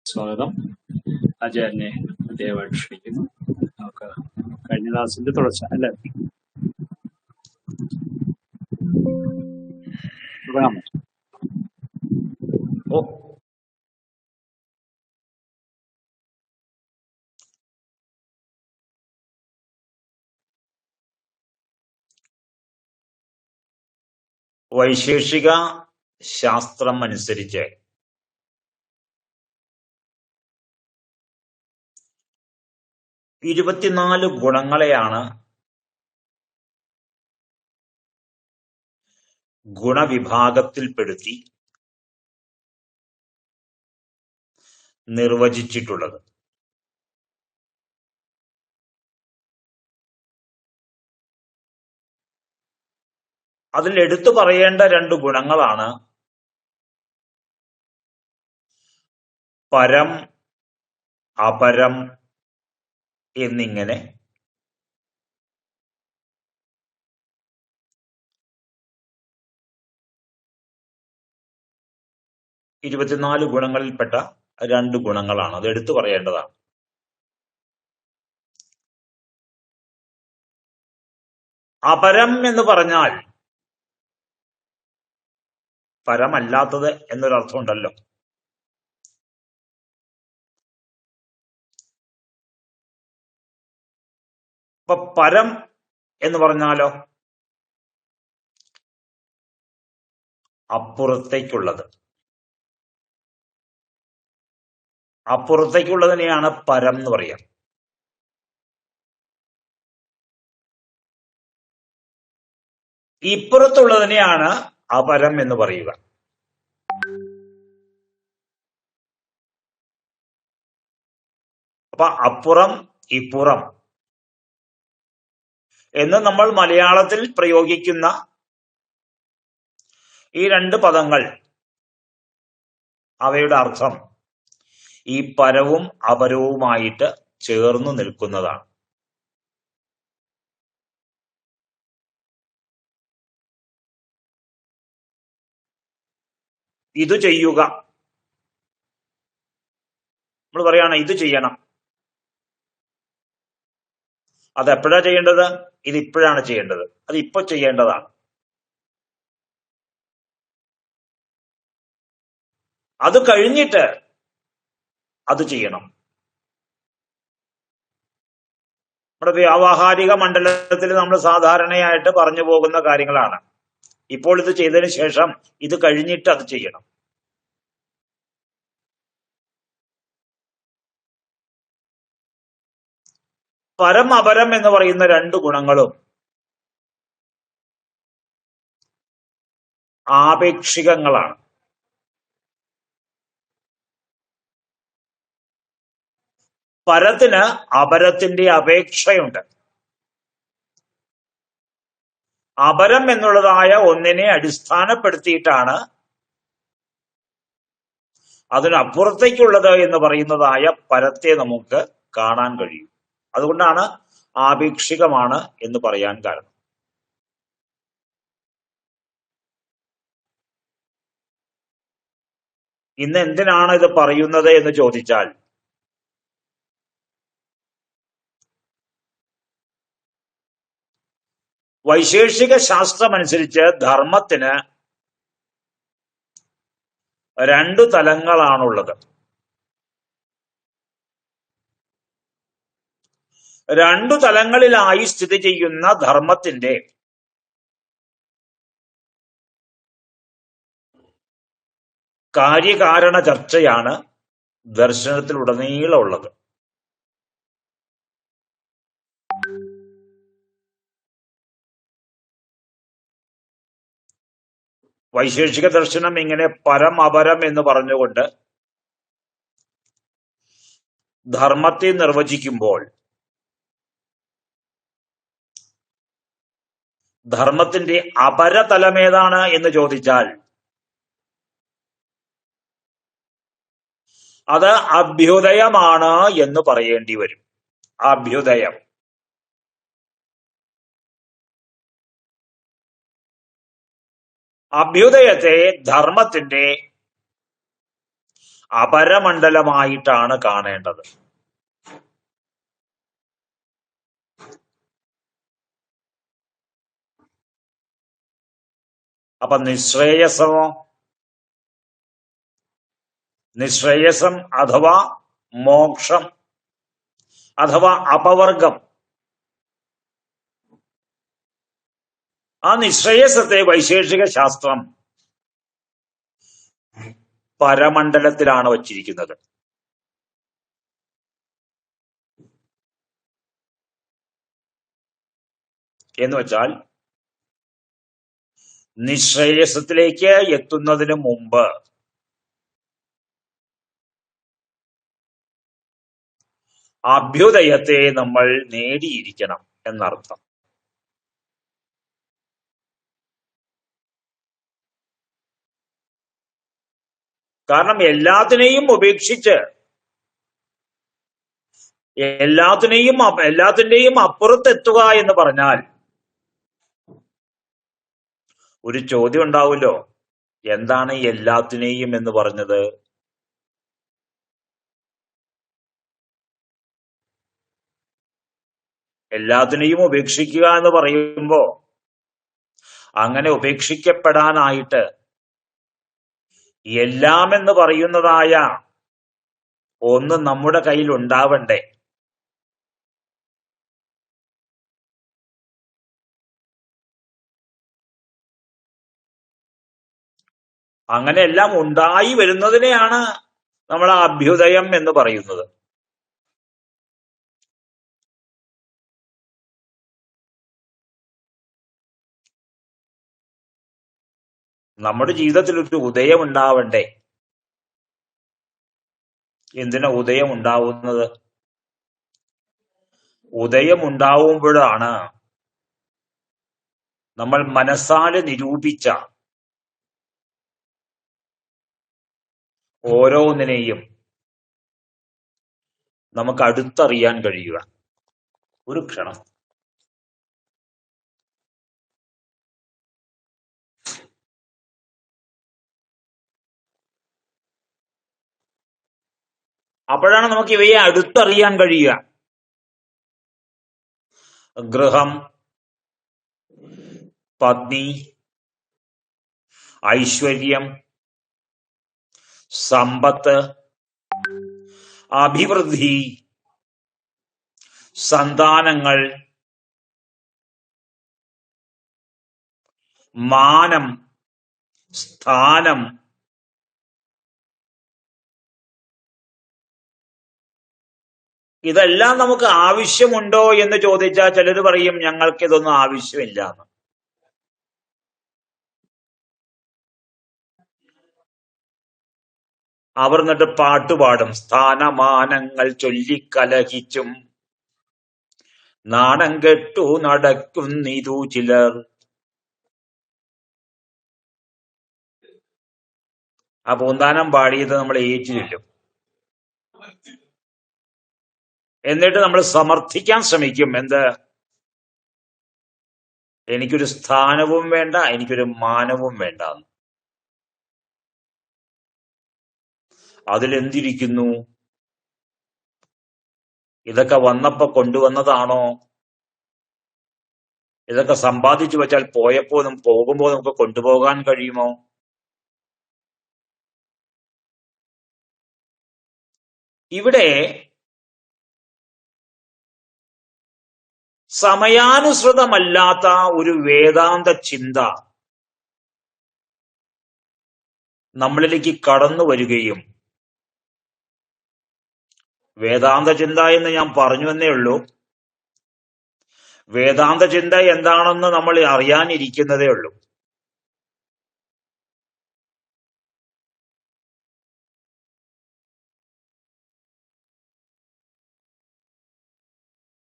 സ്വാഗതം. ആചാര്യനെ ദയവായിട്ട് ക്ഷണിക്കുന്നു. നമുക്ക് കഴിഞ്ഞ ക്ലാസ്സിന്റെ തുടർച്ച അല്ലേ, തുടങ്ങാൻ പറ്റും? ഓ, വൈശേഷിക ശാസ്ത്രം അനുസരിച്ച് 24 ഗുണങ്ങളെയാണ് ഗുണവിഭാഗത്തിൽപ്പെടുത്തി നിർവചിച്ചിട്ടുള്ളത്. അതിൽ എടുത്തു പറയേണ്ട 2 ഗുണങ്ങളാണ് പരം, അപരം എന്നിങ്ങനെ 24 ഗുണങ്ങളിൽപ്പെട്ട 2 ഗുണങ്ങളാണ്. അത് എടുത്തു പറയേണ്ടതാണ്. അപരം എന്ന് പറഞ്ഞാൽ പരമല്ലാത്തത് എന്നൊരർത്ഥമുണ്ടല്ലോ. അപ്പൊ പരം എന്ന് പറഞ്ഞാലോ അപ്പുറത്തേക്കുള്ളത്. അപ്പുറത്തേക്കുള്ളതിനെയാണ് പരം എന്ന് പറയാം. ഇപ്പുറത്തുള്ളതിനെയാണ് അപരം എന്ന് പറയുക. അപ്പൊ അപ്പുറം, ഇപ്പുറം എന്ന് നമ്മൾ മലയാളത്തിൽ പ്രയോഗിക്കുന്ന ഈ 2 പദങ്ങൾ, അവയുടെ അർത്ഥം ഈ പരവും അപരവുമായിട്ട് ചേർന്നു നിൽക്കുന്നതാണ്. ഇത് ചെയ്യുക, നമ്മൾ പറയാണ് ഇത് ചെയ്യണം. അത് എപ്പോഴാ ചെയ്യേണ്ടത്? ഇത് ഇപ്പോഴാണ് ചെയ്യേണ്ടത്. അത് ഇപ്പൊ ചെയ്യേണ്ടതാണ്. അത് കഴിഞ്ഞിട്ട് അത് ചെയ്യണം. നമ്മുടെ വ്യാവഹാരിക മണ്ഡലത്തിൽ നമ്മൾ സാധാരണയായിട്ട് പറഞ്ഞു പോകുന്ന കാര്യങ്ങളാണ്. ഇപ്പോൾ ഇത് ചെയ്തതിന് ശേഷം ഇത് കഴിഞ്ഞിട്ട് അത് ചെയ്യണം. പരം, അപരം എന്ന് പറയുന്ന 2 ഗുണങ്ങളും ആപേക്ഷികങ്ങളാണ്. പരത്തിന് അപരത്തിന്റെ അപേക്ഷയുണ്ട്. അപരം എന്നുള്ളതായ ഒന്നിനെ അടിസ്ഥാനപ്പെടുത്തിയിട്ടാണ് അതിനപ്പുറത്തേക്കുള്ളത് എന്ന് പറയുന്നതായ പരത്തെ നമുക്ക് കാണാൻ കഴിയും. അതുകൊണ്ടാണ് ആപേക്ഷികമാണ് എന്ന് പറയാൻ കാരണം. ഇന്ന് എന്തിനാണ് ഇത് പറയുന്നത് എന്ന് ചോദിച്ചാൽ, വൈശേഷിക ശാസ്ത്രമനുസരിച്ച് ധർമ്മത്തിന് 2 തലങ്ങളാണുള്ളത്. 2 തലങ്ങളിലായി സ്ഥിതി ചെയ്യുന്ന ധർമ്മത്തിന്റെ കാര്യകാരണ ചർച്ചയാണ് ദർശനത്തിലുടനീളമുള്ളത്. വൈശേഷിക ദർശനം ഇങ്ങനെ പരം, അപരം എന്ന് പറഞ്ഞുകൊണ്ട് ധർമ്മത്തെ നിർവചിക്കുമ്പോൾ ധർമ്മത്തിന്റെ അപരതലം ഏതാണ് എന്ന് ചോദിച്ചാൽ അത് അഭ്യുദയമാണ് എന്ന് പറയേണ്ടി വരും. അഭ്യുദയം. അഭ്യുദയത്തെ ധർമ്മത്തിന്റെ അപരമണ്ഡലമായിട്ടാണ് കാണേണ്ടത്. അപ്പൊ നിശ്രേയസമോ? നിശ്രേയസം അഥവാ മോക്ഷം അഥവാ അപവർഗം, ആ നിശ്രേയസത്തെ വൈശേഷിക ശാസ്ത്രം പരമണ്ഡലത്തിലാണ് വച്ചിരിക്കുന്നത്. എന്ന് വെച്ചാൽ നിശ്രേയസത്തിലേക്ക് എത്തുന്നതിന് മുമ്പ് അഭ്യുദയത്തെ നമ്മൾ നേടിയിരിക്കണം എന്നർത്ഥം. കാരണം എല്ലാത്തിനെയും ഉപേക്ഷിച്ച് എല്ലാത്തിന്റെയും അപ്പുറത്തെത്തുക എന്ന് പറഞ്ഞാൽ ഒരു ചോദ്യം ഉണ്ടാവുമല്ലോ, എന്താണ് എല്ലാത്തിനെയും എന്ന് പറഞ്ഞത്? എല്ലാത്തിനെയും ഉപേക്ഷിക്കുക എന്ന് പറയുമ്പോ അങ്ങനെ ഉപേക്ഷിക്കപ്പെടാനായിട്ട് എല്ലാം എന്ന് പറയുന്നതായ ഒന്ന് നമ്മുടെ കയ്യിൽ ഉണ്ടാവണ്ടേ? അങ്ങനെ എല്ലാം ഉണ്ടായി വരുന്നതിനെയാണ് നമ്മൾ അഭ്യുദയം എന്ന് പറയുന്നത്. നമ്മുടെ ജീവിതത്തിൽ ഒരു ഉദയം ഉണ്ടാവണ്ടേ? എന്തിനാ ഉദയം ഉണ്ടാവുന്നത്? ഉദയം ഉണ്ടാവുമ്പോഴാണ് നമ്മൾ മനസ്സാല് നിരൂപിച്ച ഓരോന്നിനെയും നമുക്ക് അടുത്തറിയാൻ കഴിയുക. ഒരു ക്ഷണം. അപ്പോഴാണ് നമുക്ക് ഇവയെ അടുത്തറിയാൻ കഴിയുക. ഗൃഹം, പത്നി, ഐശ്വര്യം, സമ്പത്ത്, അഭിവൃദ്ധി, സന്താനങ്ങൾ, മാനം, സ്ഥാനം, ഇതെല്ലാം നമുക്ക് ആവശ്യമുണ്ടോ എന്ന് ചോദിച്ചാൽ ചിലർ പറയും ഞങ്ങൾക്ക് ഇതൊന്നും ആവശ്യമില്ല എന്ന്. അവർ എന്നിട്ട് പാട്ടുപാടും, സ്ഥാനമാനങ്ങൾ ചൊല്ലിക്കലഹിച്ചും നാണം കെട്ടു നടക്കുന്നിതു ചിലർ. ആ പൂന്താനം പാടിയത് നമ്മൾ ഏറ്റു ചൊല്ലും. എന്നിട്ട് നമ്മൾ സമർത്ഥിക്കാൻ ശ്രമിക്കും, എന്ത്? എനിക്കൊരു സ്ഥാനവും വേണ്ട, എനിക്കൊരു മാനവും വേണ്ട. അതിലെന്തിരിക്കുന്നു? ഇതൊക്കെ വന്നപ്പോ കൊണ്ടുവന്നതാണോ? ഇതൊക്കെ സമ്പാദിച്ചു വെച്ചാൽ പോകുമ്പോ നമുക്ക് കൊണ്ടുപോകാൻ കഴിയുമോ? ഇവിടെ സമയാനുസൃതമല്ലാത്ത ഒരു വേദാന്ത ചിന്ത നമ്മളിലേക്ക് കടന്നു വരികയും, വേദാന്ത ചിന്ത എന്ന് ഞാൻ പറഞ്ഞു എന്നേ ഉള്ളൂ, വേദാന്ത ചിന്ത എന്താണെന്ന് നമ്മൾ അറിയാനിരിക്കുന്നതേ ഉള്ളൂ.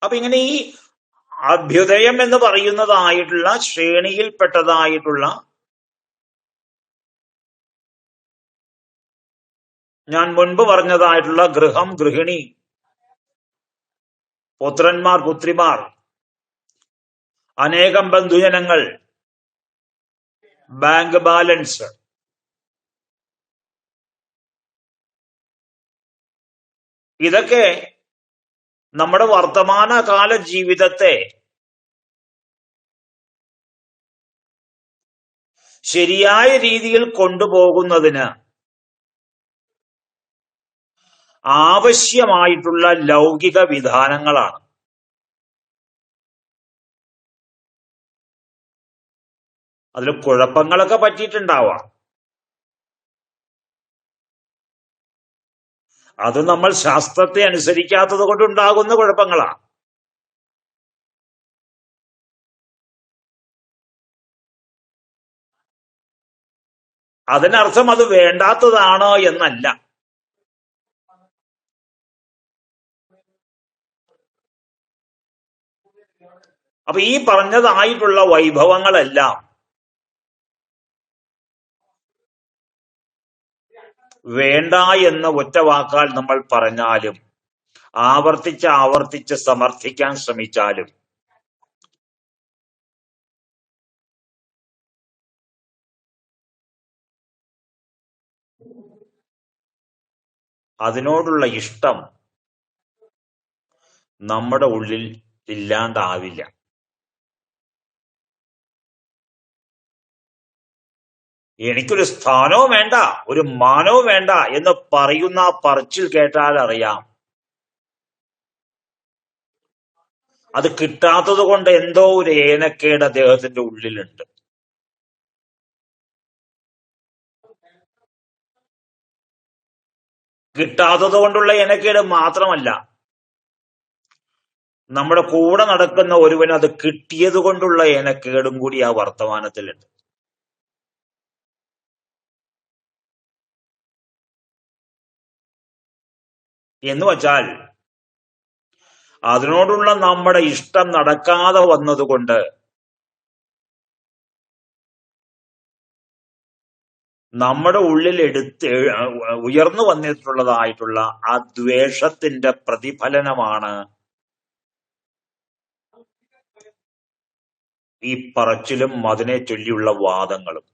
അപ്പൊ ഇങ്ങനെ ഈ അഭ്യുദയം എന്ന് പറയുന്നതായിട്ടുള്ള ശ്രേണിയിൽപ്പെട്ടതായിട്ടുള്ള, ഞാൻ മുൻപ് പറഞ്ഞതായിട്ടുള്ള ഗൃഹം, ഗൃഹിണി, പുത്രന്മാർ, പുത്രിമാർ, അനേകം ബന്ധുജനങ്ങൾ, ബാങ്ക് ബാലൻസ്, ഇതൊക്കെ നമ്മുടെ വർത്തമാനകാല ജീവിതത്തെ ശരിയായ രീതിയിൽ കൊണ്ടുപോകുന്നതിന് ആവശ്യമായിട്ടുള്ള ലൗകിക വിധാനങ്ങളാണ്. അതിൽ കുഴപ്പങ്ങളൊക്കെ പറ്റിയിട്ടുണ്ടാവാം. അത് നമ്മൾ ശാസ്ത്രത്തെ അനുസരിക്കാത്തത് കൊണ്ടുണ്ടാകുന്ന കുഴപ്പങ്ങളാണ്. അതിനർത്ഥം അത് വേണ്ടാത്തതാണ് എന്നല്ല. അപ്പൊ ഈ പറഞ്ഞതായിട്ടുള്ള വൈഭവങ്ങളെല്ലാം വേണ്ട എന്ന ഒറ്റ വാക്കാൽ നമ്മൾ പറഞ്ഞാലും ആവർത്തിച്ച് സമർത്ഥിക്കാൻ ശ്രമിച്ചാലും അതിനോടുള്ള ഇഷ്ടം നമ്മുടെ ഉള്ളിൽ ഇല്ലാണ്ടാവില്ല. എനിക്കൊരു സ്ഥാനവും വേണ്ട, ഒരു മാനവും വേണ്ട എന്ന് പറയുന്ന പറച്ചിൽ കേട്ടാൽ അറിയാം അത് കിട്ടാത്തത് കൊണ്ട് എന്തോ ഒരു ഏനക്കേട് അദ്ദേഹത്തിന്റെ ഉള്ളിലുണ്ട്. കിട്ടാത്തത് കൊണ്ടുള്ള ഏനക്കേട് മാത്രമല്ല, നമ്മുടെ കൂടെ നടക്കുന്ന ഒരുവന് അത് കിട്ടിയത് കൊണ്ടുള്ള ഏനക്കേടും കൂടി ആ വർത്തമാനത്തിലുണ്ട്. എന്ന് വച്ചാൽ അതിനോടുള്ള നമ്മുടെ ഇഷ്ടം നടക്കാതെ വന്നതുകൊണ്ട് നമ്മുടെ ഉള്ളിൽ ഉയർന്നു വന്നിട്ടുള്ളതായിട്ടുള്ള ആ ദ്വേഷത്തിന്റെ പ്രതിഫലനമാണ് ഈ പറച്ചിലും അതിനെ ചൊല്ലിയുള്ള വാദങ്ങളും.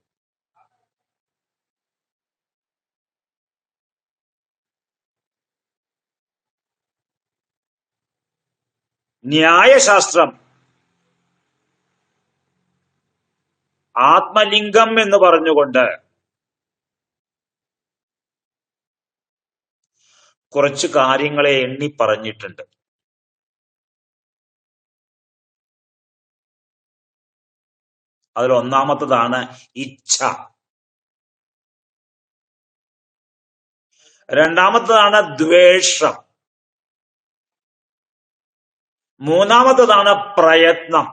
ന്യായശാസ്ത്രം ആത്മലിംഗം എന്ന് പറഞ്ഞുകൊണ്ട് കുറച്ച് കാര്യങ്ങളെ എണ്ണി പറഞ്ഞിട്ടുണ്ട്. അതിൽ ഒന്നാമത്തതാണ് ഇച്ഛ, രണ്ടാമത്തതാണ് ദ്വേഷം, മൂന്നാമത്തതാണ് പ്രയത്നം,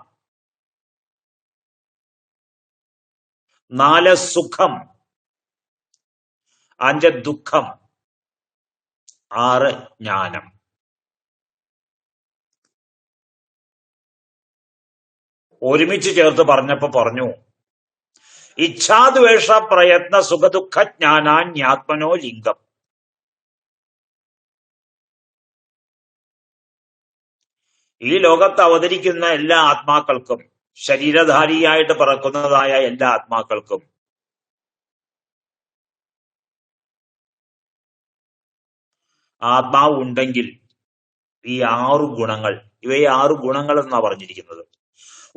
4 സുഖം, 5 ദുഃഖം, 6 ജ്ഞാനം. ഒരുമിച്ച് ചേർത്ത് പറഞ്ഞപ്പോ പറഞ്ഞു ഇച്ഛാദ്വേഷ പ്രയത്ന സുഖദുഃഖ ജ്ഞാനാന്യാത്മനോ ലിംഗം. ഈ ലോകത്ത് അവതരിക്കുന്ന എല്ലാ ആത്മാക്കൾക്കും, ശരീരധാരിയായിട്ട് പറക്കുന്നതായ എല്ലാ ആത്മാക്കൾക്കും ആത്മാവ് ഉണ്ടെങ്കിൽ ഈ 6 ഗുണങ്ങൾ, ഇവയെ 6 ഗുണങ്ങൾ എന്നാ പറഞ്ഞിരിക്കുന്നത്.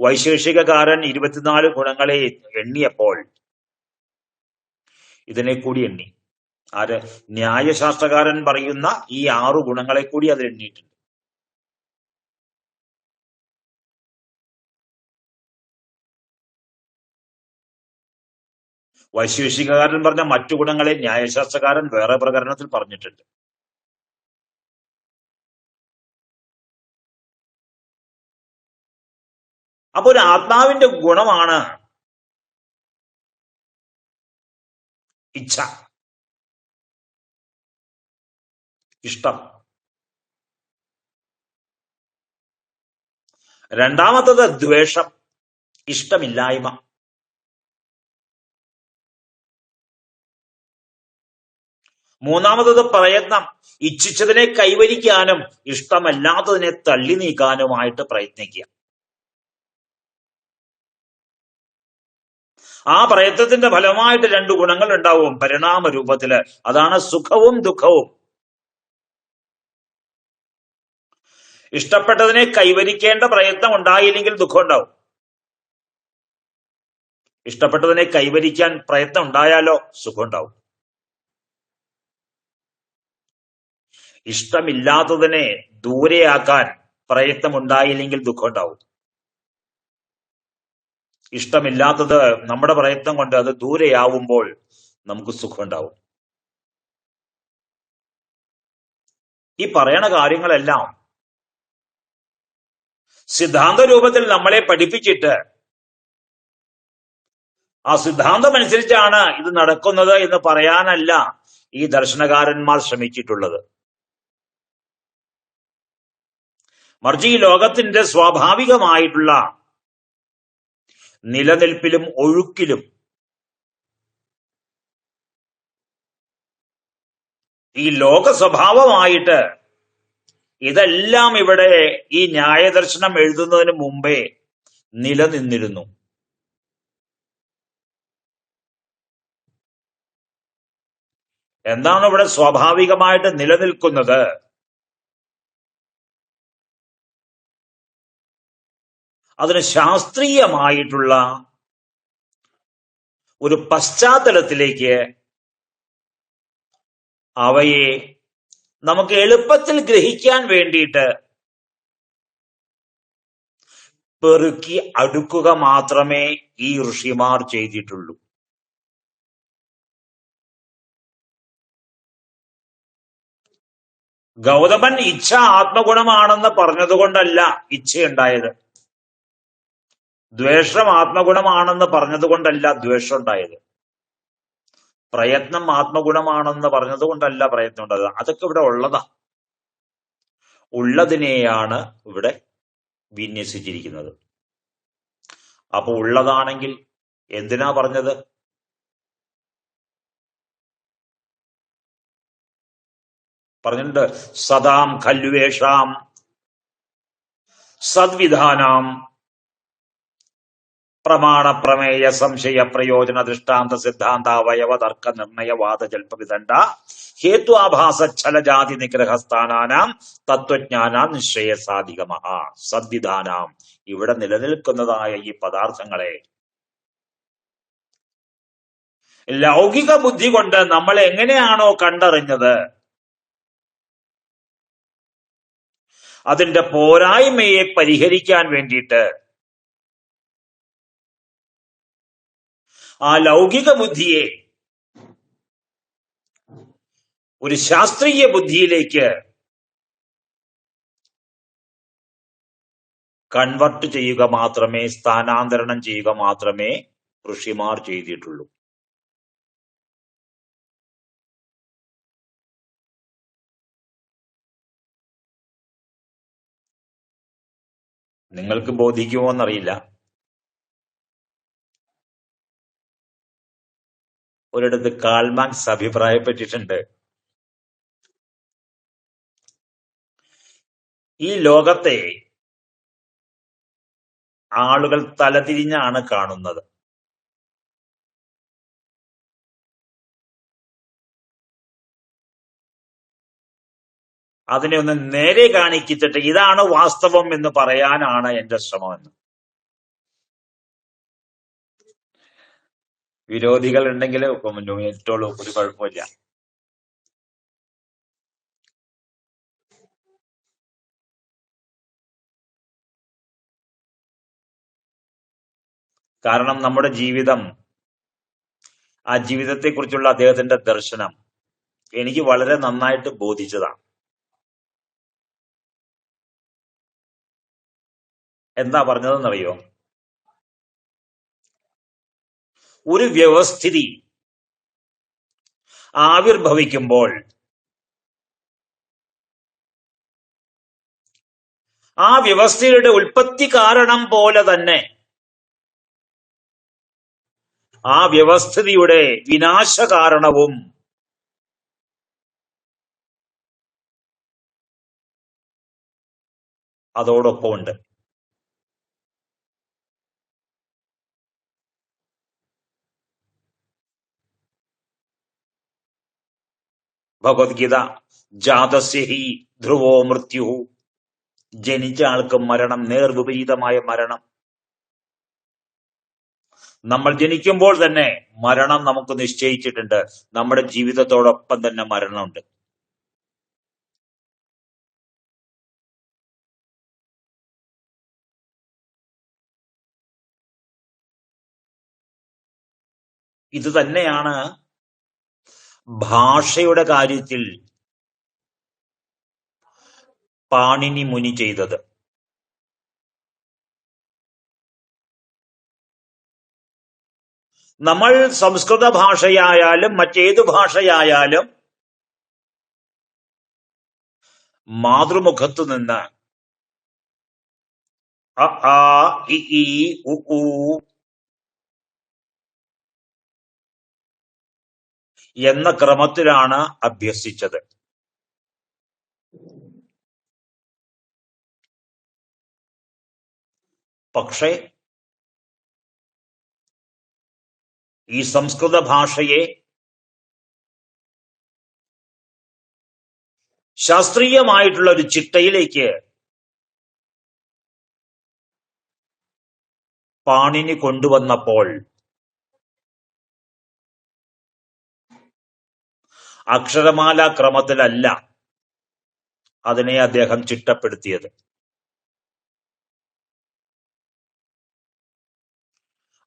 വൈശേഷികകാരൻ 24 ഗുണങ്ങളെ എണ്ണിയപ്പോൾ ഇതിനെ കൂടി എണ്ണി. ആര്? ന്യായശാസ്ത്രകാരൻ പറയുന്ന ഈ 6 ഗുണങ്ങളെ കൂടി അതിൽ എണ്ണിയിട്ടുണ്ട്. വൈശേഷികകാരൻ പറഞ്ഞ മറ്റു ഗുണങ്ങളെ ന്യായശാസ്ത്രകാരൻ വേറെ പ്രകരണത്തിൽ പറഞ്ഞിട്ടുണ്ട്. അപ്പൊ ഒരു ആത്മാവിന്റെ ഗുണമാണ് ഇച്ഛ, ഇഷ്ടം. രണ്ടാമത്തത് ദ്വേഷം, ഇഷ്ടമില്ലായ്മ. മൂന്നാമത്തത് പ്രയത്നം, ഇച്ഛിച്ചതിനെ കൈവരിക്കാനും ഇഷ്ടമല്ലാത്തതിനെ തള്ളി നീക്കാനുമായിട്ട് പ്രയത്നിക്കുക. ആ പ്രയത്നത്തിന്റെ ഫലമായിട്ട് 2 ഗുണങ്ങൾ ഉണ്ടാവും പരിണാമ രൂപത്തില്. അതാണ് സുഖവും ദുഃഖവും. ഇഷ്ടപ്പെട്ടതിനെ കൈവരിക്കേണ്ട പ്രയത്നം ഉണ്ടായില്ലെങ്കിൽ ദുഃഖം ഉണ്ടാവും. ഇഷ്ടപ്പെട്ടതിനെ കൈവരിക്കാൻ പ്രയത്നം ഉണ്ടായാലോ സുഖം ഉണ്ടാവും. ഇഷ്ടമില്ലാത്തതിനെ ദൂരെയാക്കാൻ പ്രയത്നം ഉണ്ടായില്ലെങ്കിൽ ദുഃഖം ഉണ്ടാവും. ഇഷ്ടമില്ലാത്തത് നമ്മുടെ പ്രയത്നം കൊണ്ട് അത് ദൂരെയാവുമ്പോൾ നമുക്ക് സുഖം ഉണ്ടാവും. ഈ പറയണ കാര്യങ്ങളെല്ലാം സിദ്ധാന്ത രൂപത്തിൽ നമ്മളെ പഠിപ്പിച്ചിട്ട് ആ സിദ്ധാന്തം അനുസരിച്ചാണ് ഇത് നടക്കുന്നത് എന്ന് പറയാനല്ല ഈ ദർശനകാരന്മാർ ശ്രമിച്ചിട്ടുള്ളത്. മറിച്ച് ഈ ലോകത്തിന്റെ സ്വാഭാവികമായിട്ടുള്ള നിലനിൽപ്പിലും ഒഴുക്കിലും ഈ ലോക സ്വഭാവമായിട്ട് ഇതെല്ലാം ഇവിടെ ഈ ന്യായദർശനം എഴുതുന്നതിന് മുമ്പേ നിലനിന്നിരുന്നു. എന്താണ് ഇവിടെ സ്വാഭാവികമായിട്ട് നിലനിൽക്കുന്നത്? അതിന് ശാസ്ത്രീയമായിട്ടുള്ള ഒരു പശ്ചാത്തലത്തിലേക്ക് അവയെ നമുക്ക് എളുപ്പത്തിൽ ഗ്രഹിക്കാൻ വേണ്ടിയിട്ട് പെറുക്കി അടുക്കുക മാത്രമേ ഈ ഋഷിമാർ ചെയ്തിട്ടുള്ളൂ. ഗൗതമൻ ഇച്ഛ ആത്മഗുണമാണെന്ന് പറഞ്ഞതുകൊണ്ടല്ല ഇച്ഛയുണ്ടായത്. ദ്വേഷം ആത്മഗുണമാണെന്ന് പറഞ്ഞതുകൊണ്ടല്ല ദ്വേഷം ഉണ്ടായത്. പ്രയത്നം ആത്മഗുണമാണെന്ന് പറഞ്ഞതുകൊണ്ടല്ല പ്രയത്നം ഉണ്ടായത്. അതൊക്കെ ഇവിടെ ഉള്ളതാ. ഉള്ളതിനെയാണ് ഇവിടെ വിന്യസിച്ചിരിക്കുന്നത്. അപ്പൊ ഉള്ളതാണെങ്കിൽ എന്തിനാ പറഞ്ഞത്? പറഞ്ഞിട്ടുണ്ട്, സദാം ഖല്വേഷാം സദ്വിധാനാം പ്രമാണ പ്രമേയ സംശയ പ്രയോജന ദൃഷ്ടാന്ത സിദ്ധാന്ത അവയവ തർക്ക നിർണയ വാദ ജൽപ വിദണ്ഡ ഹേത്വാഭാസ ഛലജാതി നിഗ്രഹസ്ഥാനാനാം തത്വജ്ഞാന നിശ്ചയ സാധികമഹ സദ്വിധാനാം. ഇവിടെ നിലനിൽക്കുന്നതായ ഈ പദാർത്ഥങ്ങളെ ലൗകിക ബുദ്ധി കൊണ്ട് നമ്മൾ എങ്ങനെയാണോ കണ്ടറിഞ്ഞത്, അതിന്റെ പോരായ്മയെ പരിഹരിക്കാൻ വേണ്ടിയിട്ട് ആ ലൗകിക ബുദ്ധിയെ ഒരു ശാസ്ത്രീയ ബുദ്ധിയിലേക്ക് കൺവെർട്ട് ചെയ്യുക മാത്രമേ, സ്ഥാനാന്തരണം ചെയ്യുക മാത്രമേ ഋഷിമാർ ചെയ്തിട്ടുള്ളൂ. നിങ്ങൾക്ക് ബോധിക്കുമോ എന്നറിയില്ല. ഒരിടത്ത് കാൾ മാർക്സ് അഭിപ്രായപ്പെട്ടിട്ടുണ്ട്, ഈ ലോകത്തെ ആളുകൾ തലതിരിഞ്ഞാണ് കാണുന്നത്. അതിനെ ഒന്ന് നേരെ കാണിച്ചിട്ട് ഇതാണ് വാസ്തവം എന്ന് പറയാനാണ് എന്റെ ശ്രമമെന്ന്. വിരോധികൾ ഉണ്ടെങ്കിൽ ഏറ്റോളൂ, ഒരു കുഴപ്പമില്ല. കാരണം നമ്മുടെ ജീവിതം, ആ ജീവിതത്തെക്കുറിച്ചുള്ള അദ്ദേഹത്തിന്റെ ദർശനം എനിക്ക് വളരെ നന്നായിട്ട് ബോധിച്ചതാണ്. എന്താ പറഞ്ഞതെന്നറിയോ? ഒരു വ്യവസ്ഥിതി ആവിർഭവിക്കുമ്പോൾ ആ വ്യവസ്ഥയുടെ ഉൽപ്പത്തി കാരണം പോലെ തന്നെ ആ വ്യവസ്ഥിതിയുടെ വിനാശകാരണവും അതോടൊപ്പമുണ്ട്. ഭഗവത്ഗീത ജാതസ്യ ഹി ധ്രുവോ മൃത്യു ജനിച്ച ആൾക്ക് മരണം, നേർവിപരീതമായ മരണം. നമ്മൾ ജനിക്കുമ്പോൾ തന്നെ മരണം നമുക്ക് നിശ്ചയിച്ചിട്ടുണ്ട്. നമ്മുടെ ജീവിതത്തോടൊപ്പം തന്നെ മരണമുണ്ട്. ഇത് തന്നെയാണ് ഭാഷയുടെ കാര്യത്തിൽ പാണിനി മുനി ചെയ്തത്. നമ്മൾ സംസ്കൃത ഭാഷയായാലും മറ്റേതു ഭാഷയായാലും മാതൃമുഖത്തു നിന്ന് അ ആ ഇ ഈ ഉ ഊ എന്ന ക്രമത്തിലാണ് അഭ്യസിച്ചത്. പക്ഷേ ഈ സംസ്കൃത ഭാഷയെ ശാസ്ത്രീയമായിട്ടുള്ള ഒരു ചിട്ടയിലേക്ക് പാണിനി കൊണ്ടുവന്നപ്പോൾ അക്ഷരമാല ക്രമത്തിലല്ല അതിനെ അദ്ദേഹം ചിട്ടപ്പെടുത്തിയത്.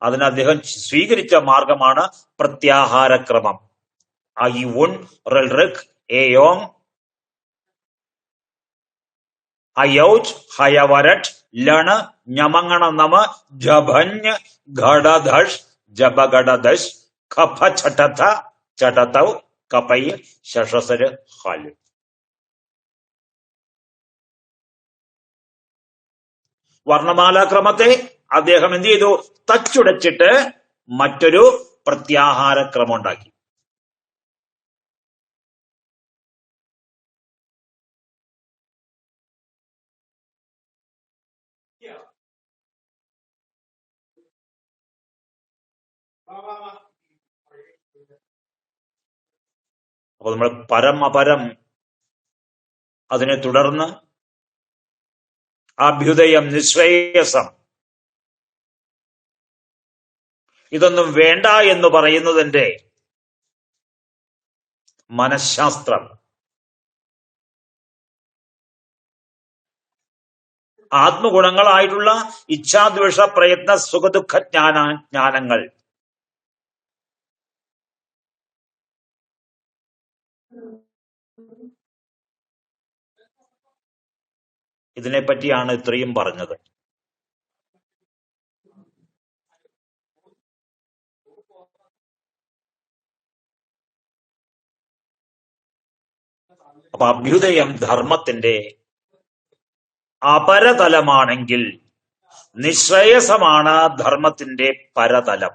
അതിന് അദ്ദേഹം സ്വീകരിച്ച മാർഗമാണ് പ്രത്യാഹാരക്രമം. ഐ ഉൺ റൽ ഋക് ഏയോങ് അയൗജ് ഹയവരട്ട് ലണ് ഞമങ്ങണ നമ ജഭഞ്ഞ് ഘടധഷ് ജപഘടധഷ് ഖഫ ചടഥ ചടതൗ കപൈ ശഷസര് ഹല്. വർണ്ണമാലാക്രമത്തെ അദ്ദേഹം എന്ത് ചെയ്തു? തച്ചുടച്ചിട്ട് മറ്റൊരു പ്രത്യാഹാരക്രമം ഉണ്ടാക്കി. അപ്പൊ നമ്മൾ പരം അപരം, അതിനെ തുടർന്ന് അഭ്യുദയം, നിശ്രേയസം, ഇതൊന്നും വേണ്ട എന്ന് പറയുന്നതിന്റെ മനഃശാസ്ത്രം, ആത്മഗുണങ്ങളായിട്ടുള്ള ഇച്ഛാദ്വേഷ പ്രയത്ന സുഖദുഃഖ ജ്ഞാനങ്ങൾ, ഇതിനെപ്പറ്റിയാണ് ഇത്രയും പറഞ്ഞത്. അപ്പൊ അഭ്യുദയം ധർമ്മത്തിന്റെ അപരതലമാണെങ്കിൽ നിശ്രേയസമാണ് ധർമ്മത്തിന്റെ പരതലം.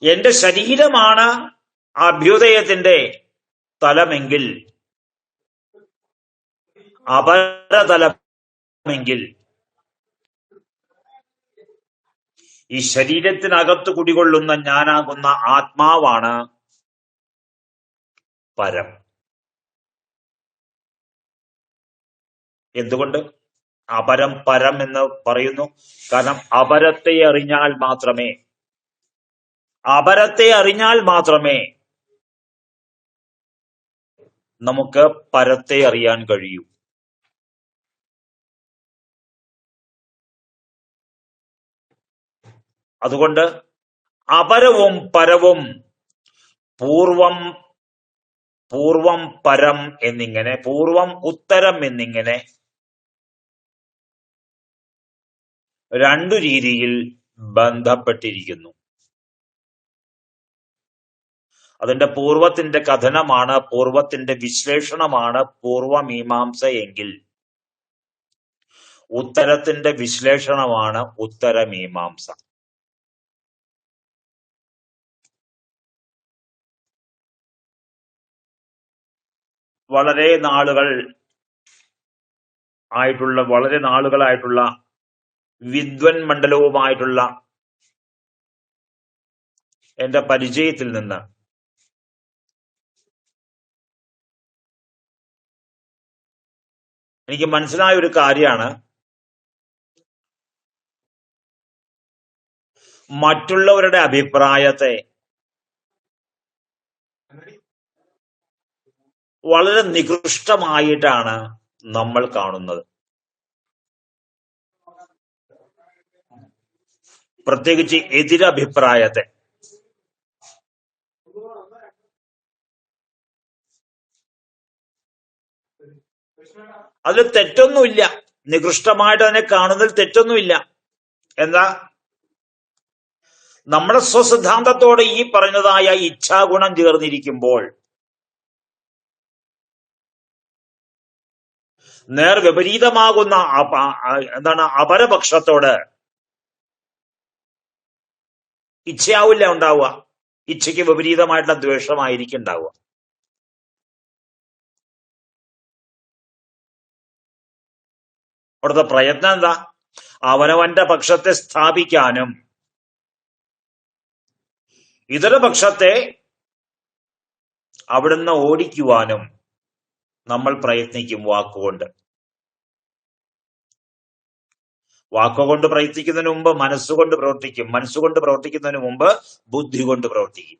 എന്റെ ശരീരമാണ് അഭ്യുദയത്തിന്റെ തലമെങ്കിൽ, അപരതലമെങ്കിൽ ഈ ശരീരത്തിനകത്ത് കുടികൊള്ളുന്ന ഞാനാകുന്ന ആത്മാവാണ് പരം. എന്തുകൊണ്ട് അപരം പരം എന്ന് പറയുന്നു? കാരണം അപരത്തെ അറിഞ്ഞാൽ മാത്രമേ നമുക്ക് പരത്തെ അറിയാൻ കഴിയൂ. അതുകൊണ്ട് അപരവും പരവും പൂർവം പരം എന്നിങ്ങനെ, പൂർവം ഉത്തരം എന്നിങ്ങനെ രണ്ടു രീതിയിൽ ബന്ധപ്പെട്ടിരിക്കുന്നു. അതിന്റെ പൂർവത്തിന്റെ കഥനമാണ്, പൂർവത്തിന്റെ വിശ്ലേഷണമാണ് പൂർവമീമാംസ എങ്കിൽ, ഉത്തരത്തിന്റെ വിശ്ലേഷണമാണ് ഉത്തരമീമാംസ. വളരെ നാളുകളായിട്ടുള്ള വിദ്വൻ മണ്ഡലവുമായിട്ടുള്ള എന്റെ പരിചയത്തിൽ നിന്ന് എനിക്ക് മനസ്സിലായ ഒരു കാര്യമാണ്, മറ്റുള്ളവരുടെ അഭിപ്രായത്തെ വളരെ നികൃഷ്ടമായിട്ടാണ് നമ്മൾ കാണുന്നത്. പ്രത്യേകിച്ച് എതിരഭിപ്രായത്തെ. അതിൽ തെറ്റൊന്നുമില്ല, നികൃഷ്ടമായിട്ട് അതിനെ കാണുന്നതിൽ തെറ്റൊന്നുമില്ല. എന്താ, നമ്മുടെ സ്വസിദ്ധാന്തത്തോട് ഈ പറഞ്ഞതായ ഇച്ഛാഗുണം ചേർന്നിരിക്കുമ്പോൾ നേർ വിപരീതമാകുന്ന അപരപക്ഷത്തോട് ഇച്ഛയാവില്ല ഉണ്ടാവുക. ഇച്ഛയ്ക്ക് വിപരീതമായിട്ടുള്ള ദ്വേഷമായിരിക്കും ഉണ്ടാവുക. അവിടുത്തെ പ്രയത്നം എന്താ? അവനവന്റെ പക്ഷത്തെ സ്ഥാപിക്കാനും ഇതര പക്ഷത്തെ അവിടുന്ന് ഓടിക്കുവാനും നമ്മൾ പ്രയത്നിക്കും വാക്കുകൊണ്ട്. വാക്കുകൊണ്ട് പ്രയത്നിക്കുന്നതിന് മുമ്പ് മനസ്സുകൊണ്ട് പ്രവർത്തിക്കും, മനസ്സുകൊണ്ട് പ്രവർത്തിക്കുന്നതിന് മുമ്പ് ബുദ്ധി കൊണ്ട് പ്രവർത്തിക്കും.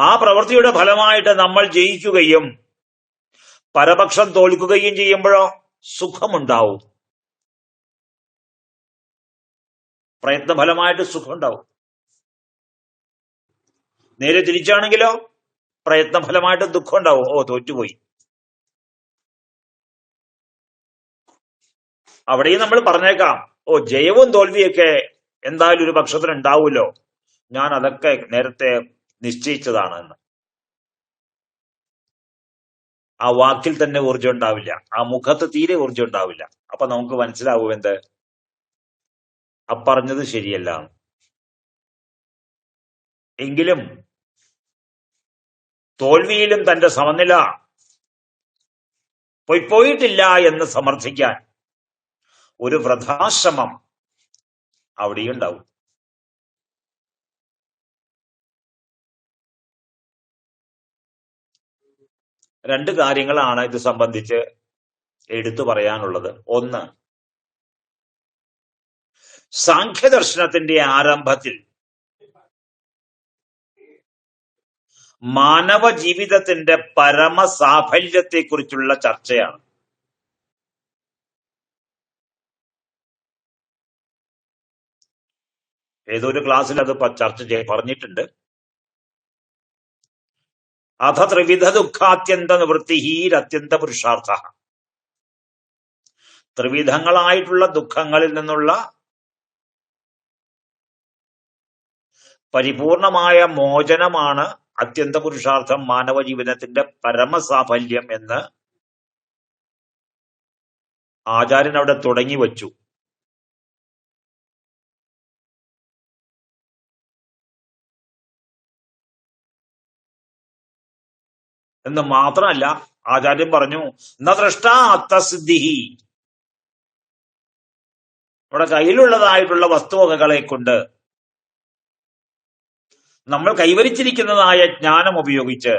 ആ പ്രവൃത്തിയുടെ ഫലമായിട്ട് നമ്മൾ ജയിക്കുകയും പരപക്ഷം തോൽക്കുകയും ചെയ്യുമ്പോഴോ സുഖമുണ്ടാവും. പ്രയത്നഫലമായിട്ട് സുഖമുണ്ടാവും. നേരെ തിരിച്ചാണെങ്കിലോ പ്രയത്നഫലമായിട്ട് ദുഃഖം ഉണ്ടാവും. ഓ, തോറ്റുപോയി. അവിടെയും നമ്മൾ പറഞ്ഞേക്കാം, ഓ, ജയവും തോൽവിയൊക്കെ എന്തായാലും ഒരു പക്ഷത്തിന് ഉണ്ടാവുമല്ലോ, ഞാൻ അതൊക്കെ നേരത്തെ നിശ്ചയിച്ചതാണ് എന്ന്. ആ വാക്കിൽ തന്നെ ഊർജം ഉണ്ടാവില്ല, ആ മുഖത്ത് തീരെ ഊർജം ഉണ്ടാവില്ല. അപ്പൊ നമുക്ക് മനസ്സിലാവും എന്ത്, പറഞ്ഞത് ശരിയല്ല. എങ്കിലും തോൽവിയിലും തന്റെ സമനില പോയിട്ടില്ല എന്ന് സമർത്ഥിക്കാൻ ഒരു വൃഥാശ്രമം അവിടെയും ഉണ്ടാവും. രണ്ട് കാര്യങ്ങളാണ് ഇത് സംബന്ധിച്ച് എടുത്തു പറയാനുള്ളത്. ഒന്ന്, സാഖ്യദർശനത്തിന്റെ ആരംഭത്തിൽ മാനവ ജീവിതത്തിന്റെ പരമസാഫല്യത്തെക്കുറിച്ചുള്ള ചർച്ചയാണ്. ഏതൊരു ക്ലാസ്സിൽ അത് പറഞ്ഞിട്ടുണ്ട്. അഥ ത്രിവിധ ദുഃഖാത്യന്ത നിവൃത്തിഹീരത്യന്ത പുരുഷാർത്ഥ. ത്രിവിധങ്ങളായിട്ടുള്ള ദുഃഖങ്ങളിൽ നിന്നുള്ള പരിപൂർണമായ മോചനമാണ് അത്യന്ത പുരുഷാർത്ഥം, മാനവ ജീവിതത്തിന്റെ പരമസാഫല്യം എന്ന് ആചാര്യൻ അവിടെ തുടങ്ങി വച്ചു. എന്ന് മാത്രമല്ല, ആചാര്യൻ പറഞ്ഞു, ന ദ്രഷ്ടാ അത്തസിദ്ധി. നമ്മുടെ കയ്യിലുള്ളതായിട്ടുള്ള വസ്തുവകകളെ കൊണ്ട് നമ്മൾ കൈവരിച്ചിരിക്കുന്നതായ ജ്ഞാനം ഉപയോഗിച്ച്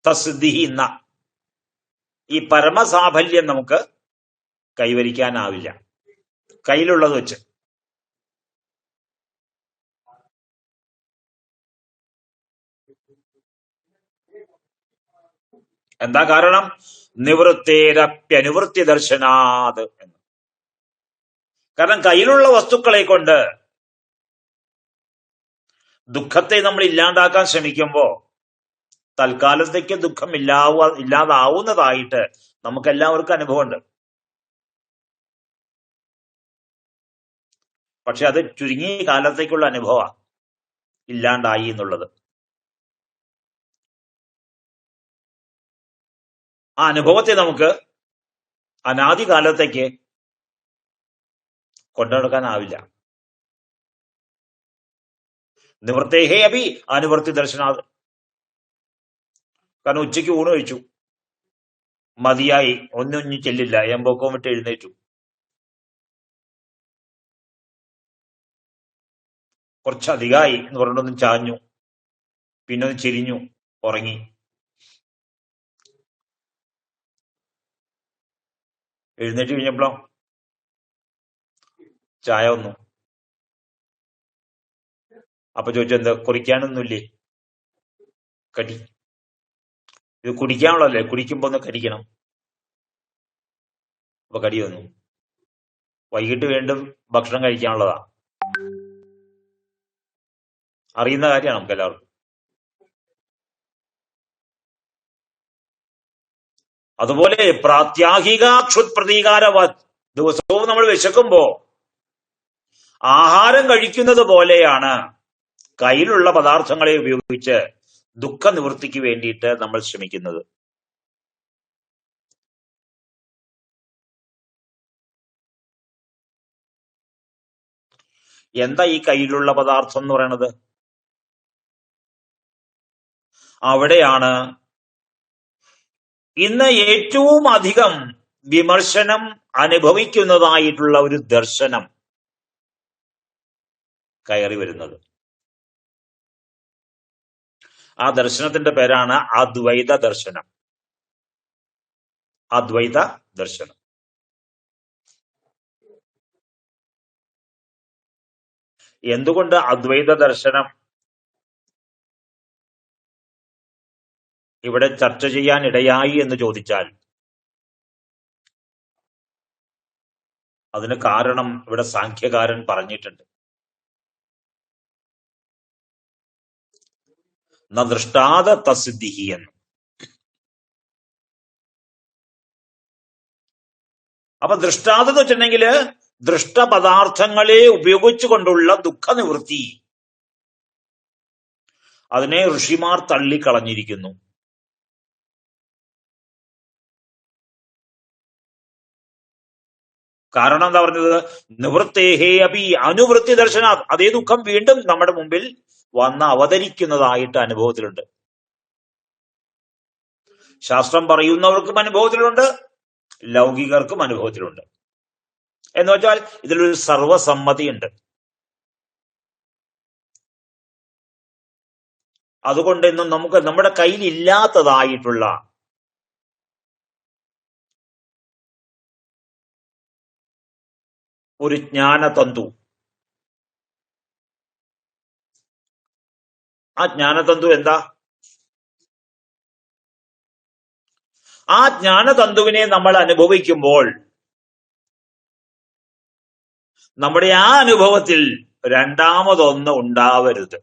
തസിദ്ധി എന്ന ഈ പരമസാഫല്യം നമുക്ക് കൈവരിക്കാനാവില്ല കയ്യിലുള്ളത് വെച്ച്. എന്താ കാരണം? നിവൃത്തേരപ്യനുവൃത്തി ദർശനാത് എന്ന്. കാരണം കയ്യിലുള്ള വസ്തുക്കളെ കൊണ്ട് ദുഃഖത്തെ നമ്മൾ ഇല്ലാണ്ടാക്കാൻ ശ്രമിക്കുമ്പോ തൽക്കാലത്തേക്ക് ദുഃഖം ഇല്ലാതാവുന്നതായിട്ട് നമുക്കെല്ലാവർക്കും അനുഭവമുണ്ട്. പക്ഷെ അത് ചുരുങ്ങിയ കാലത്തേക്കുള്ള അനുഭവമാണ് ഇല്ലാണ്ടായി എന്നുള്ളത്. ആ അനുഭവത്തെ നമുക്ക് അനാദി കാലത്തേക്ക് കൊണ്ടുനടക്കാനാവില്ല. നിവൃത്തേഹേ അഭി അനുവർത്തി ദർശനാത്. കാരണം ഉച്ചയ്ക്ക് ഊണ് കഴിച്ചു, മതിയായി, ഒന്നും ചെല്ലില്ല, എമ്പൊക്കം വിട്ട് എഴുന്നേറ്റു. കുറച്ചധികമായി എന്ന് പറഞ്ഞിട്ടൊന്ന് ചാഞ്ഞു, പിന്നെ ഒന്ന് ചിരിഞ്ഞു, ഉറങ്ങി. എഴുന്നേറ്റ് കഴിഞ്ഞപ്പോഴോ ചായ വന്നു. അപ്പൊ ചോദിച്ചു, എന്താ കുടിക്കാനൊന്നുമില്ലേ? കടി. ഇത് കുടിക്കാനുള്ളതല്ലേ, കുടിക്കുമ്പോ ഒന്ന് കടിക്കണം. അപ്പൊ കടി വന്നു. വൈകിട്ട് വീണ്ടും ഭക്ഷണം കഴിക്കാനുള്ളതാ. അറിയുന്ന കാര്യമാണ് നമുക്ക് എല്ലാവർക്കും. അതുപോലെ പ്രാത്യാഹികാക്ഷുത് പ്രതീകാരവത്, ദിവസവും നമ്മൾ വിശക്കുമ്പോ ആഹാരം കഴിക്കുന്നത് പോലെയാണ് കയ്യിലുള്ള പദാർത്ഥങ്ങളെ ഉപയോഗിച്ച് ദുഃഖ നിവൃത്തിക്ക് വേണ്ടിയിട്ട് നമ്മൾ ശ്രമിക്കുന്നത്. എന്താ ഈ കയ്യിലുള്ള പദാർത്ഥം എന്ന് പറയണത്? അവിടെയാണ് ഇന്ന് ഏറ്റവും അധികം വിമർശനം അനുഭവിക്കുന്നതായിട്ടുള്ള ഒരു ദർശനം കയറി വരുന്നത്. ആ ദർശനത്തിന്റെ പേരാണ് അദ്വൈത ദർശനം. അദ്വൈത ദർശനം. എന്തുകൊണ്ട് അദ്വൈത ദർശനം ഇവിടെ ചർച്ച ചെയ്യാൻ ഇടയായി എന്ന് ചോദിച്ചാൽ, അതിന് കാരണം ഇവിടെ സാഖ്യകാരൻ പറഞ്ഞിട്ടുണ്ട്. ന ദൃഷ്ടാത തസിദ്ധിഹി എന്ന്. അപ്പൊ ദൃഷ്ടാന്തം എന്ന് വെച്ചിട്ടുണ്ടെങ്കിൽ ദൃഷ്ടപദാർത്ഥങ്ങളെ ഉപയോഗിച്ചുകൊണ്ടുള്ള ദുഃഖ നിവൃത്തി, അതിനെ ഋഷിമാർ തള്ളിക്കളഞ്ഞിരിക്കുന്നു. കാരണം എന്താ പറഞ്ഞത്? നിവൃത്തേഹേ അപി അനുവൃത്തി ദർശന. അതേ ദുഃഖം വീണ്ടും നമ്മുടെ മുമ്പിൽ വന്ന് അവതരിക്കുന്നതായിട്ട് അനുഭവത്തിലുണ്ട്. ശാസ്ത്രം പറയുന്നവർക്കും അനുഭവത്തിലുണ്ട്, ലൗകികർക്കും അനുഭവത്തിലുണ്ട്. എന്ന് വെച്ചാൽ ഇതിലൊരു സർവസമ്മതിയുണ്ട്. അതുകൊണ്ട് ഇന്നും നമുക്ക് നമ്മുടെ കയ്യിൽ ഇല്ലാത്തതായിട്ടുള്ള ഒരു ജ്ഞാനതന്തു, ആ ജ്ഞാനതന്തു എന്താ? ആ ജ്ഞാനതന്തുവിനെ നമ്മൾ അനുഭവിക്കുമ്പോൾ നമ്മുടെ ആ അനുഭവത്തിൽ രണ്ടാമതൊന്ന് ഉണ്ടാവരുത്.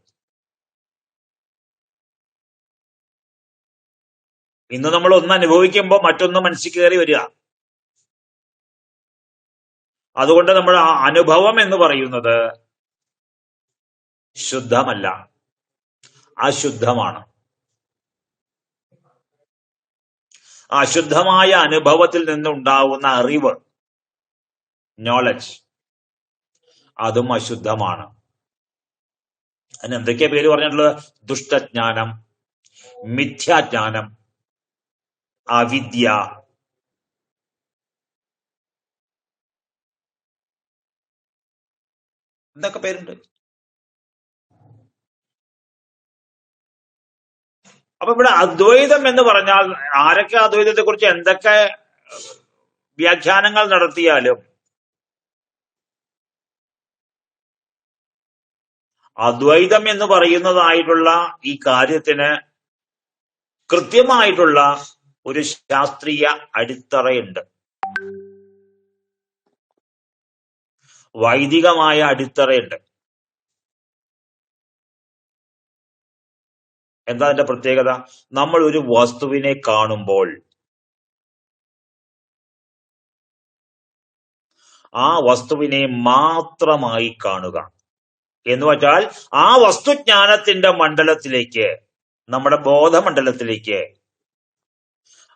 ഇന്ന് നമ്മൾ ഒന്ന് അനുഭവിക്കുമ്പോൾ മറ്റൊന്ന് മനസ്സിൽ കയറി വരിക. അതുകൊണ്ട് നമ്മുടെ ആ അനുഭവം എന്ന് പറയുന്നത് ശുദ്ധമല്ല, അശുദ്ധമാണ്. അശുദ്ധമായ അനുഭവത്തിൽ നിന്നുണ്ടാവുന്ന അറിവ്, നോളജ്, അതും അശുദ്ധമാണ്. അതിന് എന്തൊക്കെയാ പേര് പറഞ്ഞിട്ടുള്ളത്? ദുഷ്ടജ്ഞാനം, മിഥ്യാജ്ഞാനം, അവിദ്യ. എന്തൊക്കെ പേരുണ്ട്. അപ്പൊ ഇവിടെ അദ്വൈതം എന്ന് പറഞ്ഞാൽ ആരൊക്കെ അദ്വൈതത്തെ കുറിച്ച് എന്തൊക്കെ വ്യാഖ്യാനങ്ങൾ നടത്തിയാലും അദ്വൈതം എന്ന് പറയുന്നതായിട്ടുള്ള ഈ കാര്യത്തിന് കൃത്യമായിട്ടുള്ള ഒരു ശാസ്ത്രീയ അടിത്തറയുണ്ട്, വൈദികമായ അടിത്തറയുണ്ട്. എന്താ അതിന്റെ പ്രത്യേകത? നമ്മൾ ഒരു വസ്തുവിനെ കാണുമ്പോൾ ആ വസ്തുവിനെ മാത്രമായി കാണുക എന്ന് വെച്ചാൽ ആ വസ്തുജ്ഞാനത്തിന്റെ മണ്ഡലത്തിലേക്ക്, നമ്മുടെ ബോധമണ്ഡലത്തിലേക്ക്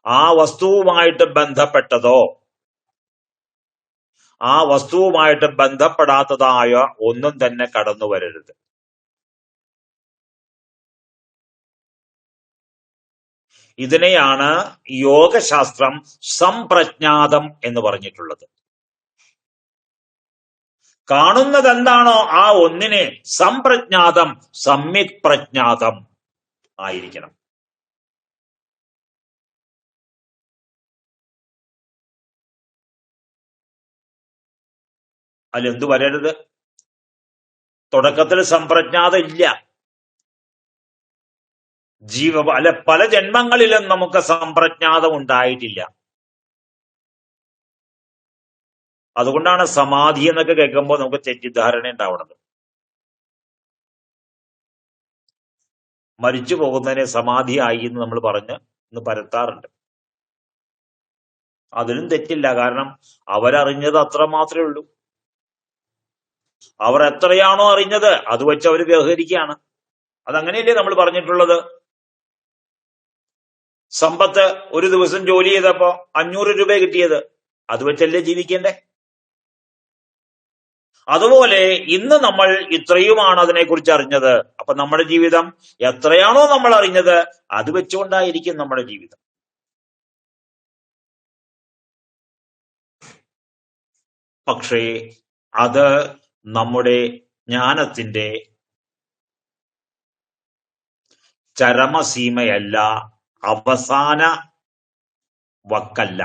ആ വസ്തുവുമായിട്ട് ബന്ധപ്പെട്ടതോ ആ വസ്തുവുമായിട്ട് ബന്ധപ്പെടാത്തതായ ഒന്നും തന്നെ കടന്നു വരരുത്. ഇതിനെയാണ് യോഗശാസ്ത്രം സംപ്രജ്ഞാതം എന്ന് പറഞ്ഞിട്ടുള്ളത്. കാണുന്നത് എന്താണോ ആ ഒന്നിനെ സംപ്രജ്ഞാതം സമ്യക് പ്രജ്ഞാതം ആയിരിക്കണം. അതിലെന്തു വരരുത്? തുടക്കത്തിൽ സംപ്രജ്ഞാതം ഇല്ല. പല ജന്മങ്ങളിലും നമുക്ക് സംപ്രജ്ഞാതം ഉണ്ടായിട്ടില്ല. അതുകൊണ്ടാണ് സമാധി എന്നൊക്കെ കേൾക്കുമ്പോൾ നമുക്ക് തെറ്റിദ്ധാരണ ഉണ്ടാവുന്നത്. മരിച്ചു പോകുന്നതിനെ സമാധിയായി എന്ന് നമ്മൾ പറഞ്ഞ് ഇന്ന് പരത്താറുണ്ട്. അതിലും തെറ്റില്ല. കാരണം അവരറിഞ്ഞത് അത്ര മാത്രമേ ഉള്ളൂ. അവർ എത്രയാണോ അറിഞ്ഞത് അത് വെച്ച് അവർ വ്യവഹരിക്കുകയാണ്. അതങ്ങനെയല്ലേ നമ്മൾ പറഞ്ഞിട്ടുള്ളത്? സമ്പത്ത് ഒരു ദിവസം ജോലി ചെയ്തപ്പോ 500 രൂപ കിട്ടിയത്, അത് വെച്ചല്ലേ ജീവിക്കേണ്ടേ? അതുപോലെ ഇന്ന് നമ്മൾ ഇത്രയുമാണ് അതിനെക്കുറിച്ച് അറിഞ്ഞത്. അപ്പൊ നമ്മുടെ ജീവിതം എത്രയാണോ നമ്മൾ അറിഞ്ഞത് അത് വെച്ചുകൊണ്ടായിരിക്കും നമ്മുടെ ജീവിതം. പക്ഷേ അത് നമ്മുടെ ജ്ഞാനത്തിന്റെ ചരമസീമയല്ല, അവസാന വക്കല്ല.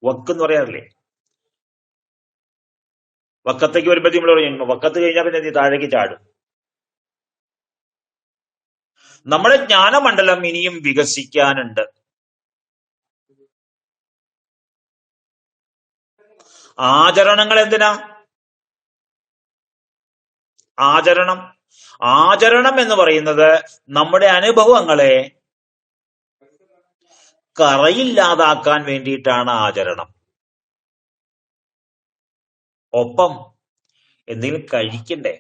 വക്ക് എന്ന് പറയാറില്ലേ? വക്കത്തേക്ക് വരുമ്പോ നമ്മൾ പറയും വക്കത്ത് കഴിഞ്ഞാൽ പിന്നെ നീ താഴേക്ക് ചാടും. നമ്മുടെ ജ്ഞാനമണ്ഡലം ഇനിയും വികസിക്കാനുണ്ട്. ആചരണങ്ങൾ എന്തിനാ? ആചരണം എന്ന് പറയുന്നത് നമ്മുടെ അനുഭവങ്ങളെ കറയില്ലാതാക്കാൻ വേണ്ടിയിട്ടാണ് ആചരണം. ഒപ്പം എന്തെങ്കിലും കഴിക്കണ്ടേ,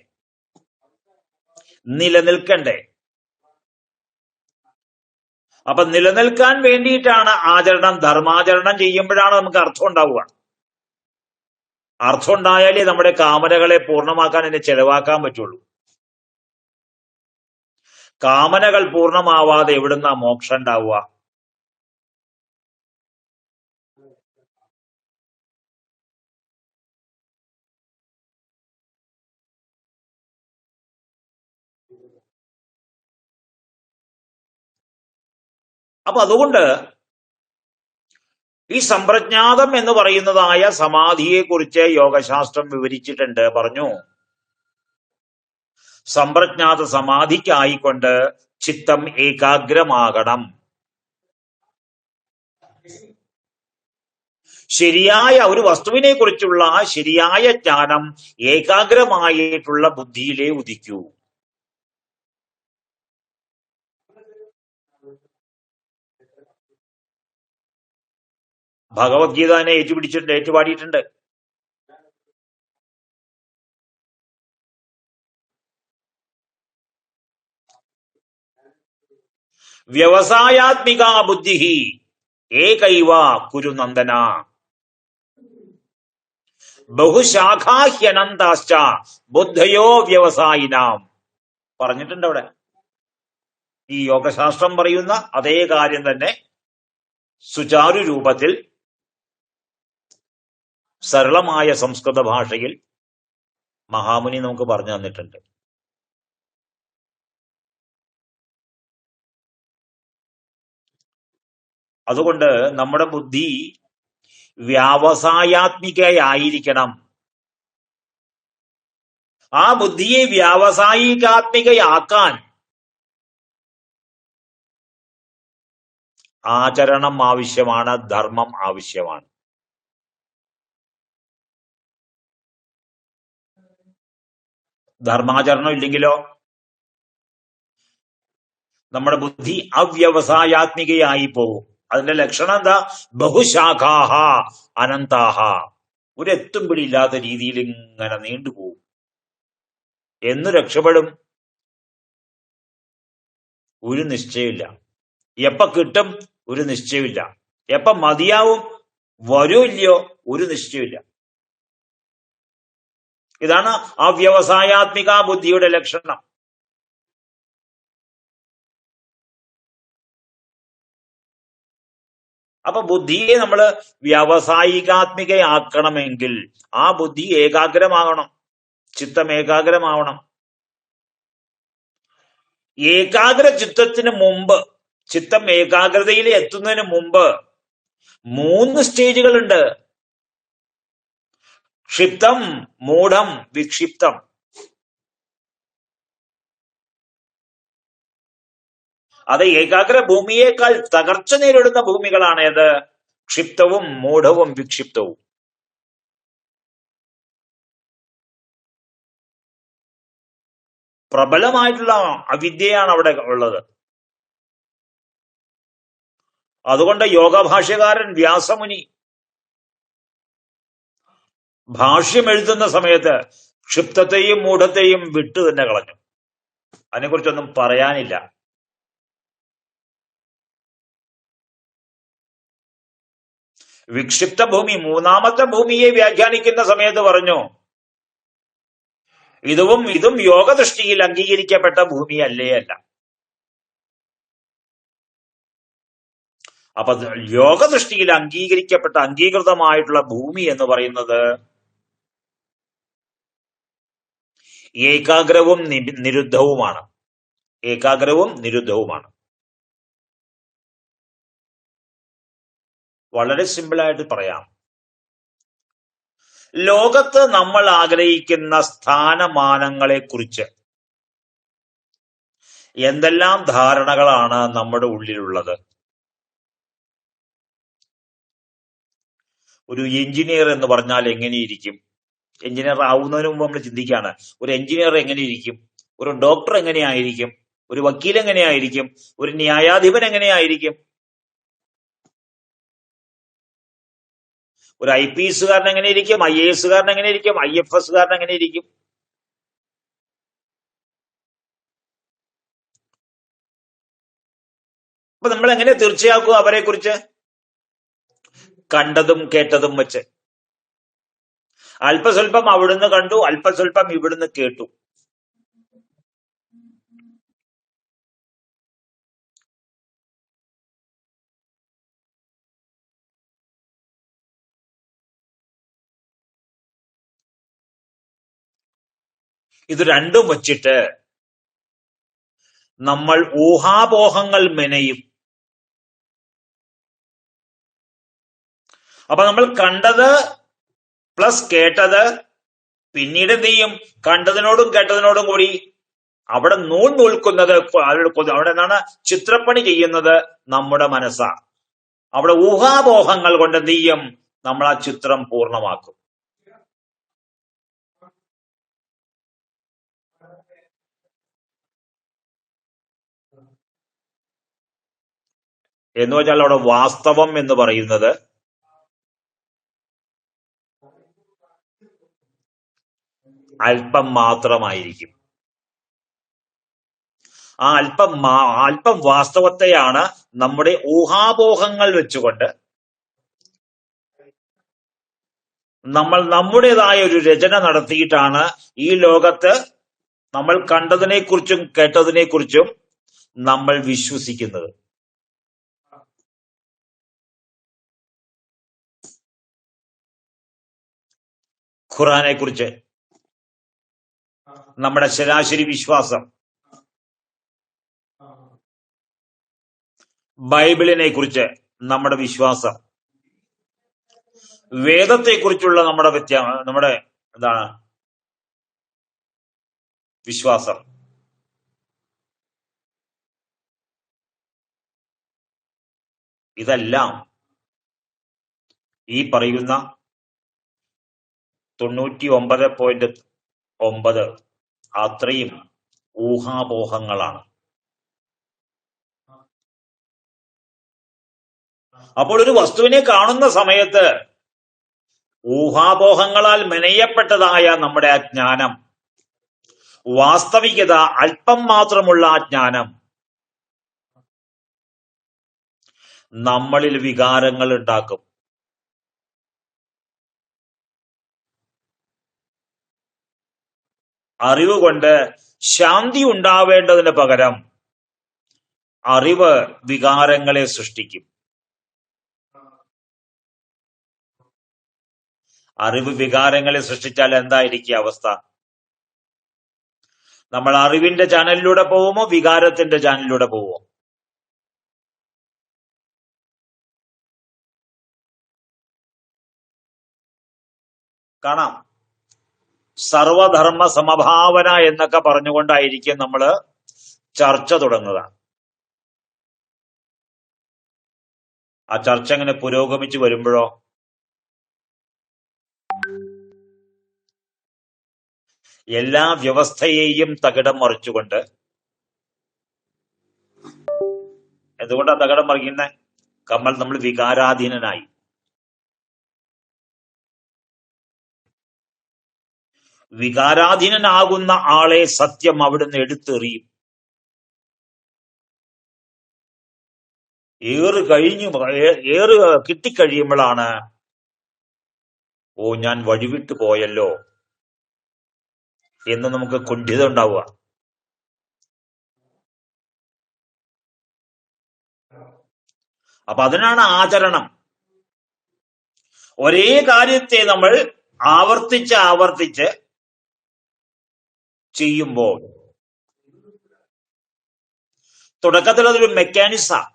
നിലനിൽക്കണ്ടേ? അപ്പൊ നിലനിൽക്കാൻ വേണ്ടിയിട്ടാണ് ആചരണം. ധർമാചരണം ചെയ്യുമ്പോഴാണ് നമുക്ക് അർത്ഥം ഉണ്ടാവുക. അർത്ഥം ഉണ്ടായാലേ നമ്മുടെ കാമനകളെ പൂർണ്ണമാക്കാൻ എന്നെ ചെലവാക്കാൻ പറ്റുള്ളൂ. കാമനകൾ പൂർണ്ണമാവാതെ എവിടുന്നാ മോക്ഷം ഉണ്ടാവുക? അപ്പൊ അതുകൊണ്ട് ഈ സംപ്രജ്ഞാതം എന്ന് പറയുന്നതായ സമാധിയെ കുറിച്ച് യോഗശാസ്ത്രം വിവരിച്ചിട്ടുണ്ട്. പറഞ്ഞു, സംപ്രജ്ഞാത സമാധിക്കായിക്കൊണ്ട് ചിത്തം ഏകാഗ്രമാകണം. ശരിയായ ഒരു വസ്തുവിനെ കുറിച്ചുള്ള ശരിയായ ജ്ഞാനം ഏകാഗ്രമായിട്ടുള്ള ബുദ്ധിയിലേ ഉദിക്കൂ. ഭഗവത്ഗീത തന്നെ ഏറ്റുപിടിച്ചിട്ടുണ്ട്, ഏറ്റുപാടിയിട്ടുണ്ട്. വ്യവസായാത്മിക ബുദ്ധി ഏകൈവ കുരുനന്ദന ബഹുശാഖാഹ്യനന്താശ്ച ബുദ്ധയോ വ്യവസായിനാം പറഞ്ഞിട്ടുണ്ട് അവിടെ. ഈ യോഗശാസ്ത്രം പറയുന്ന അതേ കാര്യം തന്നെ സുചാരു രൂപത്തിൽ സരളമായ സംസ്കൃത ഭാഷയിൽ മഹാമുനി നമുക്ക് പറഞ്ഞു തന്നിട്ടുണ്ട്. അതുകൊണ്ട് നമ്മുടെ ബുദ്ധി വ്യാവസായാത്മികയായിരിക്കണം. ആ ബുദ്ധിയെ വ്യാവസായികാത്മികയാക്കാൻ ആചരണം ആവശ്യമാണ്, ധർമ്മം ആവശ്യമാണ്. ധർമാചരണം ഇല്ലെങ്കിലോ നമ്മുടെ ബുദ്ധി അവ്യവസായാത്മികയായി പോകും. അതിന്റെ ലക്ഷണം എന്താ? ബഹുശാഖാഹ അനന്താഹ, ഒരു എത്തും പിടിയില്ലാത്ത രീതിയിൽ ഇങ്ങനെ നീണ്ടുപോകും. എന്ന് രക്ഷപ്പെടും? ഒരു നിശ്ചയമില്ല. എപ്പ കിട്ടും? ഒരു നിശ്ചയമില്ല. എപ്പ മതിയാവും? വരൂ ഇല്ലയോ? ഒരു നിശ്ചയമില്ല. ഇതാണ് അവ്യവസായാത്മിക ബുദ്ധിയുടെ ലക്ഷണം. അപ്പൊ ബുദ്ധിയെ നമ്മൾ വ്യാവസായികാത്മികയാക്കണമെങ്കിൽ ആ ബുദ്ധി ഏകാഗ്രമാകണം. ചിത്തം ഏകാഗ്രമാവണം. ഏകാഗ്ര ചിത്തത്തിന് മുമ്പ്, ചിത്തം ഏകാഗ്രതയിൽ എത്തുന്നതിന് മുമ്പ് 3 സ്റ്റേജുകളുണ്ട്. ക്ഷിപ്തം, മൂഢം, വിക്ഷിപ്തം. അത് ഏകാഗ്ര ഭൂമിയേക്കാൾ തകർച്ച നേരിടുന്ന ഭൂമികളാണ് ഏത്? ക്ഷിപ്തവും മൂഢവും വിക്ഷിപ്തവും. പ്രബലമായിട്ടുള്ള അവിദ്യയാണ് അവിടെ ഉള്ളത്. അതുകൊണ്ട് യോഗഭാഷ്യകാരൻ വ്യാസമുനി ഭാഷ്യം എഴുതുന്ന സമയത്ത് ക്ഷിപ്തത്തെയും മൂഢത്തെയും വിട്ടു തന്നെ കളഞ്ഞു. അതിനെക്കുറിച്ചൊന്നും പറയാനില്ല. വിക്ഷിപ്ത ഭൂമി, 3ാമത്തെ ഭൂമിയെ വ്യാഖ്യാനിക്കുന്ന സമയത്ത് പറഞ്ഞു, ഇതും യോഗദൃഷ്ടിയിൽ അംഗീകരിക്കപ്പെട്ട ഭൂമിയല്ലേ അല്ല. അപ്പൊ യോഗദൃഷ്ടിയിൽ അംഗീകരിക്കപ്പെട്ട, അംഗീകൃതമായിട്ടുള്ള ഭൂമി എന്ന് പറയുന്നത് ഏകാഗ്രവും നിരുദ്ധവുമാണ്. ഏകാഗ്രവും നിരുദ്ധവുമാണ്. വളരെ സിമ്പിളായിട്ട് പറയാം. ലോകത്ത് നമ്മൾ ആഗ്രഹിക്കുന്ന സ്ഥാനമാനങ്ങളെ കുറിച്ച് എന്തെല്ലാം ധാരണകളാണ് നമ്മുടെ ഉള്ളിലുള്ളത്? ഒരു എഞ്ചിനീയർ എന്ന് പറഞ്ഞാൽ എങ്ങനെയിരിക്കും? എഞ്ചിനീയർ ആവുന്നതിന് മുമ്പ് നമ്മൾ ചിന്തിക്കുകയാണ്, ഒരു എഞ്ചിനീയർ എങ്ങനെയിരിക്കും, ഒരു ഡോക്ടർ എങ്ങനെയായിരിക്കും, ഒരു വക്കീൽ എങ്ങനെയായിരിക്കും, ഒരു ന്യായാധിപൻ എങ്ങനെയായിരിക്കും, ഒരു IPS കാരൻ എങ്ങനെയിരിക്കും, IAS കാരൻ എങ്ങനെയിരിക്കും, IFS കാരൻ എങ്ങനെയിരിക്കും? അപ്പൊ നമ്മൾ എങ്ങനെ തീർച്ചയാക്കും അവരെ കുറിച്ച്? കണ്ടതും കേട്ടതും വെച്ച്. അല്പസ്വല്പം അവിടുന്ന് കണ്ടു, അല്പസ്വല്പം ഇവിടുന്ന് കേട്ടു. ഇത് രണ്ടും വച്ചിട്ട് നമ്മൾ ഊഹാപോഹങ്ങൾ മെനയും. അപ്പൊ നമ്മൾ കണ്ടത് പ്ലസ് കേട്ടത്, പിന്നീട് എന്ത് ചെയ്യും? കണ്ടതിനോടും കേട്ടതിനോടും കൂടി അവിടെ നൂൽക്കുന്നത്, അവിടെ എന്താണ് ചിത്രപ്പണി ചെയ്യുന്നത്? നമ്മുടെ മനസ്സാ. അവിടെ ഊഹാപോഹങ്ങൾ കൊണ്ട് എന്ത് ചെയ്യും? നമ്മൾ ആ ചിത്രം പൂർണ്ണമാക്കും. എന്ന് വെച്ചാൽ അവിടെ വാസ്തവം എന്ന് പറയുന്നത് അല്പം മാത്രമായിരിക്കും. ആ അല്പം വാസ്തവത്തെയാണ് നമ്മുടെ ഊഹാപോഹങ്ങൾ വെച്ചുകൊണ്ട് നമ്മൾ നമ്മുടേതായ ഒരു രചന നടത്തിയിട്ടാണ് ഈ ലോകത്ത് നമ്മൾ കണ്ടതിനെ കുറിച്ചും കേട്ടതിനെ കുറിച്ചും നമ്മൾ വിശ്വസിക്കുന്നത്. ഖുറാനെ കുറിച്ച് നമ്മുടെ ശരാശരി വിശ്വാസം, ബൈബിളിനെ കുറിച്ച് നമ്മുടെ വിശ്വാസം, വേദത്തെക്കുറിച്ചുള്ള നമ്മുടെ എന്താണ് വിശ്വാസം, ഇതെല്ലാം ഈ പറയുന്ന 99.9 അത്രയും ഊഹാപോഹങ്ങളാണ്. അപ്പോൾ ഒരു വസ്തുവിനെ കാണുന്ന സമയത്ത് ഊഹാപോഹങ്ങളാൽ മെനയപ്പെട്ടതായ നമ്മുടെ അജ്ഞാനം, വാസ്തവികത അല്പം മാത്രമുള്ള അജ്ഞാനം നമ്മളിൽ വികാരങ്ങൾ ഉണ്ടാക്കും. അറിവ് കൊണ്ട് ശാന്തി ഉണ്ടാവേണ്ടതിന് പകരം അറിവ് വികാരങ്ങളെ സൃഷ്ടിക്കും. അറിവ് വികാരങ്ങളെ സൃഷ്ടിച്ചാൽ എന്തായിരിക്കും അവസ്ഥ? നമ്മൾ അറിവിന്റെ ചാനലിലൂടെ പോവുമോ വികാരത്തിന്റെ ചാനലിലൂടെ പോവുമോ? കാണാം, സർവധർമ്മ സമഭാവന എന്നൊക്കെ പറഞ്ഞുകൊണ്ടായിരിക്കും നമ്മൾ ചർച്ച തുടങ്ങുക. ആ ചർച്ച അങ്ങനെ പുരോഗമിച്ചു വരുമ്പോഴോ എല്ലാ വ്യവസ്ഥയെയും തകിടം മറിച്ചുകൊണ്ട്, എന്തുകൊണ്ടാ തകിടം മറിക്കുന്നത്? നമ്മൾ വികാരാധീനനായി. വികാരാധീനനാകുന്ന ആളെ സത്യം അവിടുന്ന് എടുത്തെറിയും. ഏറ് കിട്ടിക്കഴിയുമ്പോഴാണ് ഞാൻ വഴിവിട്ടു പോയല്ലോ എന്ന് നമുക്ക് കുണ്ഠിത ഉണ്ടാവുക. അപ്പൊ അതിനാണ് ആചരണം. ഒരേ കാര്യത്തെ നമ്മൾ ആവർത്തിച്ച് ചെയ്യുമ്പോൾ തുടക്കത്തിൽ അതൊരു മെക്കാനിസാ.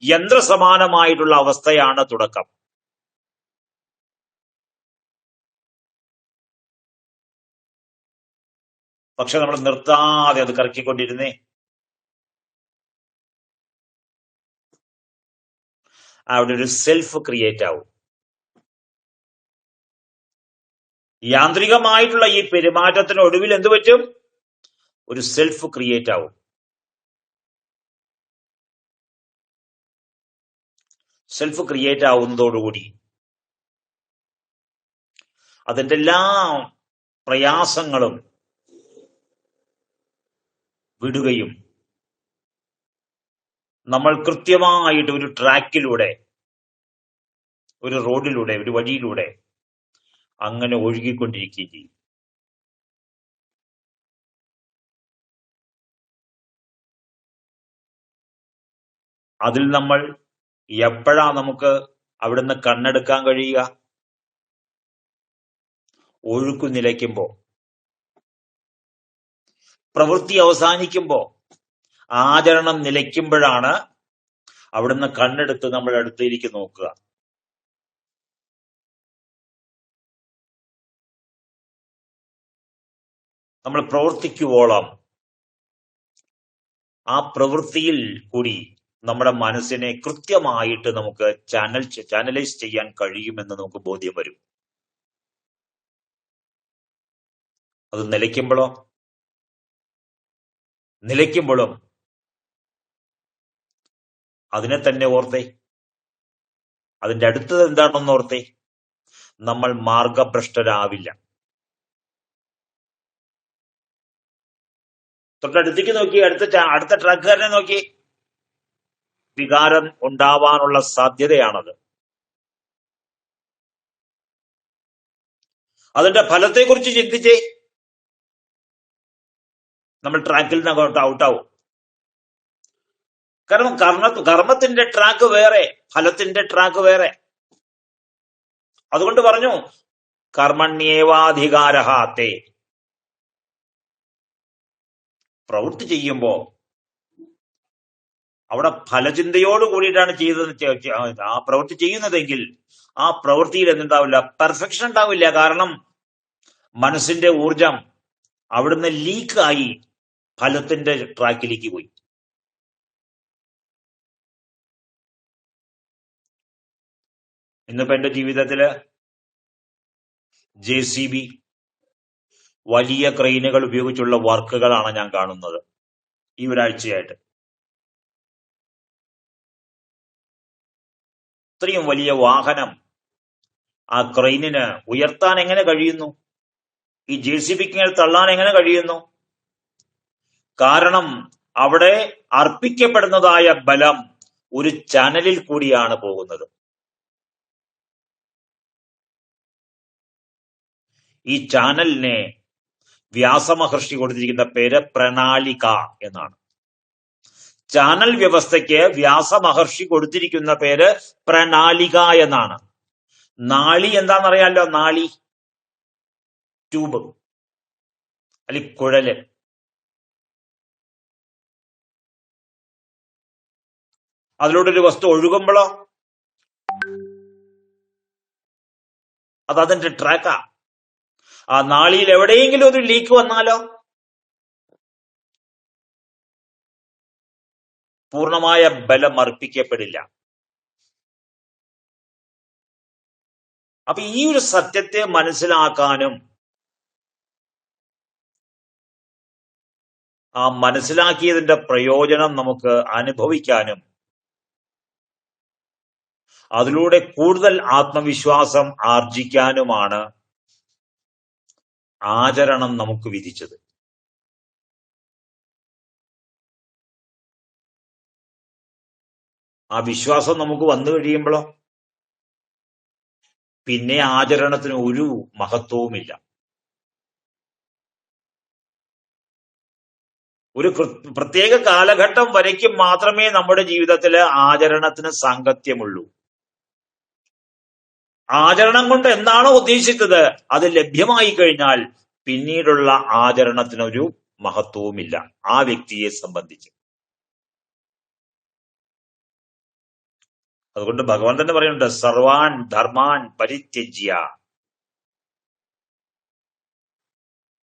യന്ത്രസമാനമായിട്ടുള്ള അവസ്ഥയാണ് തുടക്കം. പക്ഷെ നമ്മൾ നിർത്താതെ അത് കറക്കിക്കൊണ്ടിരുന്നേ അവിടെ ഒരു സെൽഫ് ക്രിയേറ്റ് ആവും. യാന്ത്രികമായിട്ടുള്ള ഈ പെരുമാറ്റത്തിന് ഒടുവിൽ എന്ത് പറ്റും? ഒരു സെൽഫ് ക്രിയേറ്റ് ആവും. സെൽഫ് ക്രിയേറ്റ് ആവുന്നതോടുകൂടി അതിന്റെ എല്ലാ പ്രയാസങ്ങളും വിടുകയും നമ്മൾ കൃത്യമായിട്ട് ഒരു ട്രാക്കിലൂടെ, ഒരു റോഡിലൂടെ, ഒരു വഴിയിലൂടെ അങ്ങനെ ഒഴുകിക്കൊണ്ടിരിക്കുകയും ചെയ്യും. അതിൽ നമ്മൾ എപ്പോഴാ നമുക്ക് അവിടുന്ന് കണ്ണെടുക്കാൻ കഴിയുക? ഒഴുക്കു നിലയ്ക്കുമ്പോ, പ്രവൃത്തി അവസാനിക്കുമ്പോ, ആചരണം നിലയ്ക്കുമ്പോഴാണ് അവിടുന്ന് കണ്ണെടുത്ത് നമ്മൾ അടുത്തേക്ക് നോക്കുക. നമ്മൾ പ്രവർത്തിക്കുവോളം ആ പ്രവൃത്തിയിൽ കൂടി നമ്മുടെ മനസ്സിനെ കൃത്യമായിട്ട് നമുക്ക് ചാനലൈസ് ചെയ്യാൻ കഴിയുമെന്ന് നമുക്ക് ബോധ്യം വരും. അത് നിലയ്ക്കുമ്പോഴും അതിനെ തന്നെ ഓർത്തേ. അതിന്റെ അടുത്തത് എന്താണെന്ന് ഓർത്തേ. നമ്മൾ മാർഗഭ്രഷ്ടരാവില്ല. തൊട്ടടുത്തേക്ക് നോക്കി, അടുത്ത ട്രാക്കുകാരനെ നോക്കി. വികാരം ഉണ്ടാവാനുള്ള സാധ്യതയാണത്. അതിന്റെ ഫലത്തെക്കുറിച്ച് ചിന്തിച്ചേ. നമ്മൾ ട്രാക്കിൽ നിന്ന് അങ്ങോട്ട് ഔട്ടാവും. കാരണം കർമ്മത്തിന്റെ ട്രാക്ക് വേറെ, ഫലത്തിന്റെ ട്രാക്ക് വേറെ. അതുകൊണ്ട് പറഞ്ഞു കർമ്മണ്യേവാധികാരഹാത്തെ. പ്രവൃത്തി ചെയ്യുമ്പോ അവിടെ ഫലചിന്തയോട് കൂടിയിട്ടാണ് ആ പ്രവൃത്തി ചെയ്യുന്നതെങ്കിൽ ആ പ്രവൃത്തിയിൽ എന്തുണ്ടാവില്ല? പെർഫെക്ഷൻ ഉണ്ടാവില്ല. കാരണം മനസ്സിന്റെ ഊർജം അവിടുന്ന് ലീക്കായി ഫലത്തിന്റെ ട്രാക്കിലേക്ക് പോയി. ഇന്നിപ്പോ എന്റെ ജീവിതത്തില് JCB വലിയ ക്രെയിനുകൾ ഉപയോഗിച്ചുള്ള വർക്കുകളാണ് ഞാൻ കാണുന്നത് ഈ ഒരാഴ്ചയായിട്ട്. ഇത്രയും വലിയ വാഹനം ആ ക്രെയിനിന് ഉയർത്താൻ എങ്ങനെ കഴിയുന്നു? ഈ JCBക്ക് തള്ളാൻ എങ്ങനെ കഴിയുന്നു? കാരണം അവിടെ അർപ്പിക്കപ്പെടുന്നതായ ബലം ഒരു ചാനലിൽ കൂടിയാണ് പോകുന്നത്. ഈ ചാനലിനെ വ്യാസമഹർഷി കൊടുത്തിരിക്കുന്ന പേര് പ്രണാളിക എന്നാണ്. ചാനൽ വ്യവസ്ഥയ്ക്ക് വ്യാസമഹർഷി കൊടുത്തിരിക്കുന്ന പേര് പ്രണാളിക എന്നാണ്. നാളി എന്താണെന്നറിയാലോ? നാളി, ട്യൂബ് അല്ലെങ്കിൽ കുഴല്. അതിലൂടെ ഒരു വസ്തു ഒഴുകുമ്പോഴോ അതിന്റെ ട്രാക്കാ. ആ നാളിയിൽ എവിടെയെങ്കിലും ഒരു ലീക്ക് വന്നാലോ പൂർണ്ണമായ ബലം അർപ്പിക്കപ്പെടില്ല. അപ്പൊ ഈ ഒരു സത്യത്തെ മനസ്സിലാക്കാനും ആ മനസ്സിലാക്കിയതിന്റെ പ്രയോജനം നമുക്ക് അനുഭവിക്കാനും അതിലൂടെ കൂടുതൽ ആത്മവിശ്വാസം ആർജിക്കാനുമാണ് ആചരണം നമുക്ക് വിധിച്ചത്. ആ വിശ്വാസം നമുക്ക് വന്നു കഴിയുമ്പോഴോ പിന്നെ ആചരണത്തിന് ഒരു മഹത്വവുമില്ല. ഒരു പ്രത്യേക കാലഘട്ടം വരയ്ക്കും മാത്രമേ നമ്മുടെ ജീവിതത്തില് ആചരണത്തിന് സാങ്കത്യമുള്ളൂ. ആചരണം കൊണ്ട് എന്താണോ ഉദ്ദേശിച്ചത് അത് ലഭ്യമായി കഴിഞ്ഞാൽ പിന്നീടുള്ള ആചരണത്തിനൊരു മഹത്വവുമില്ല ആ വ്യക്തിയെ സംബന്ധിച്ച്. അതുകൊണ്ട് ഭഗവാൻ തന്നെ പറയുന്നുണ്ട്, സർവാൻ ധർമാൻ പരിത്യജ്യ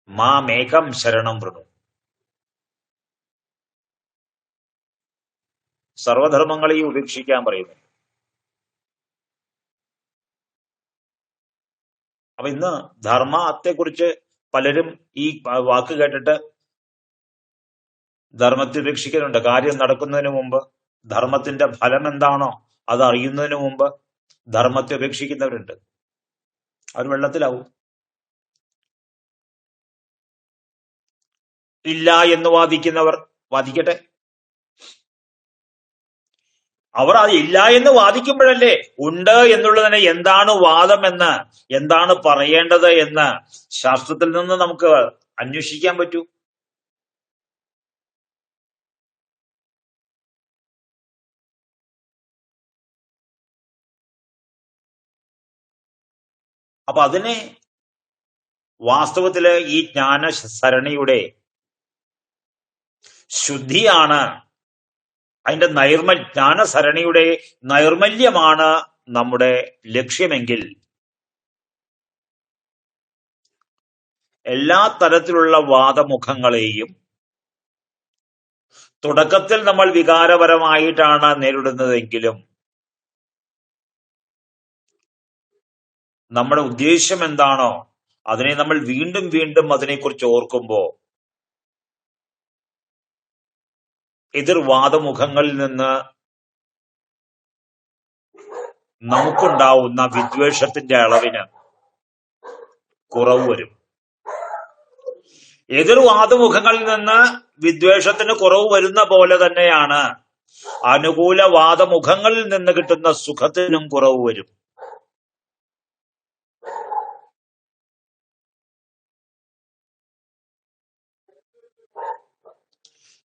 മാമേകം ശരണം വൃണു. സർവധർമ്മങ്ങളെയും ഉപേക്ഷിക്കാൻ പറയുന്നു. അപ്പൊ ഇന്ന് ധർമ്മത്തെ കുറിച്ച് പലരും ഈ വാക്ക് കേട്ടിട്ട് ധർമ്മത്തെ ഉപേക്ഷിക്കുന്നുണ്ട്. കാര്യം നടക്കുന്നതിന് മുമ്പ്, ധർമ്മത്തിന്റെ ഫലം എന്താണോ അത് അറിയുന്നതിന് മുമ്പ് ധർമ്മത്തെ ഉപേക്ഷിക്കുന്നവരുണ്ട്. അവർ വെള്ളത്തിലാവും. ഇല്ല എന്ന് വാദിക്കുന്നവർ വാദിക്കട്ടെ. അവർ അത് ഇല്ല എന്ന് വാദിക്കുമ്പോഴല്ലേ ഉണ്ട് എന്നുള്ളതിന് എന്താണ് വാദം എന്ന്, എന്താണ് പറയേണ്ടത് എന്ന് ശാസ്ത്രത്തിൽ നിന്ന് നമുക്ക് അന്വേഷിക്കാൻ പറ്റൂ. അപ്പൊ അതിനെ വാസ്തവത്തില് ഈ ജ്ഞാനസരണിയുടെ ശുദ്ധിയാണ്, അതിന്റെ ജ്ഞാനസരണിയുടെ നൈർമല്യമാണ് നമ്മുടെ ലക്ഷ്യമെങ്കിൽ എല്ലാ തരത്തിലുള്ള വാദമുഖങ്ങളെയും തുടക്കത്തിൽ നമ്മൾ വികാരപരമായിട്ടാണ് നേരിടുന്നതെങ്കിലും നമ്മുടെ ഉദ്ദേശ്യം എന്താണോ അതിനെ നമ്മൾ വീണ്ടും വീണ്ടും അതിനെക്കുറിച്ച് ഓർക്കുമ്പോൾ എതിർവാദമുഖങ്ങളിൽ നിന്ന് നമുക്കുണ്ടാവുന്ന വിദ്വേഷത്തിന്റെ അളവിന് കുറവ് വരും. എതിർവാദമുഖങ്ങളിൽ നിന്ന് വിദ്വേഷത്തിന് കുറവ് വരുന്ന പോലെ തന്നെയാണ് അനുകൂല വാദമുഖങ്ങളിൽ നിന്ന് കിട്ടുന്ന സുഖത്തിനും കുറവ് വരും.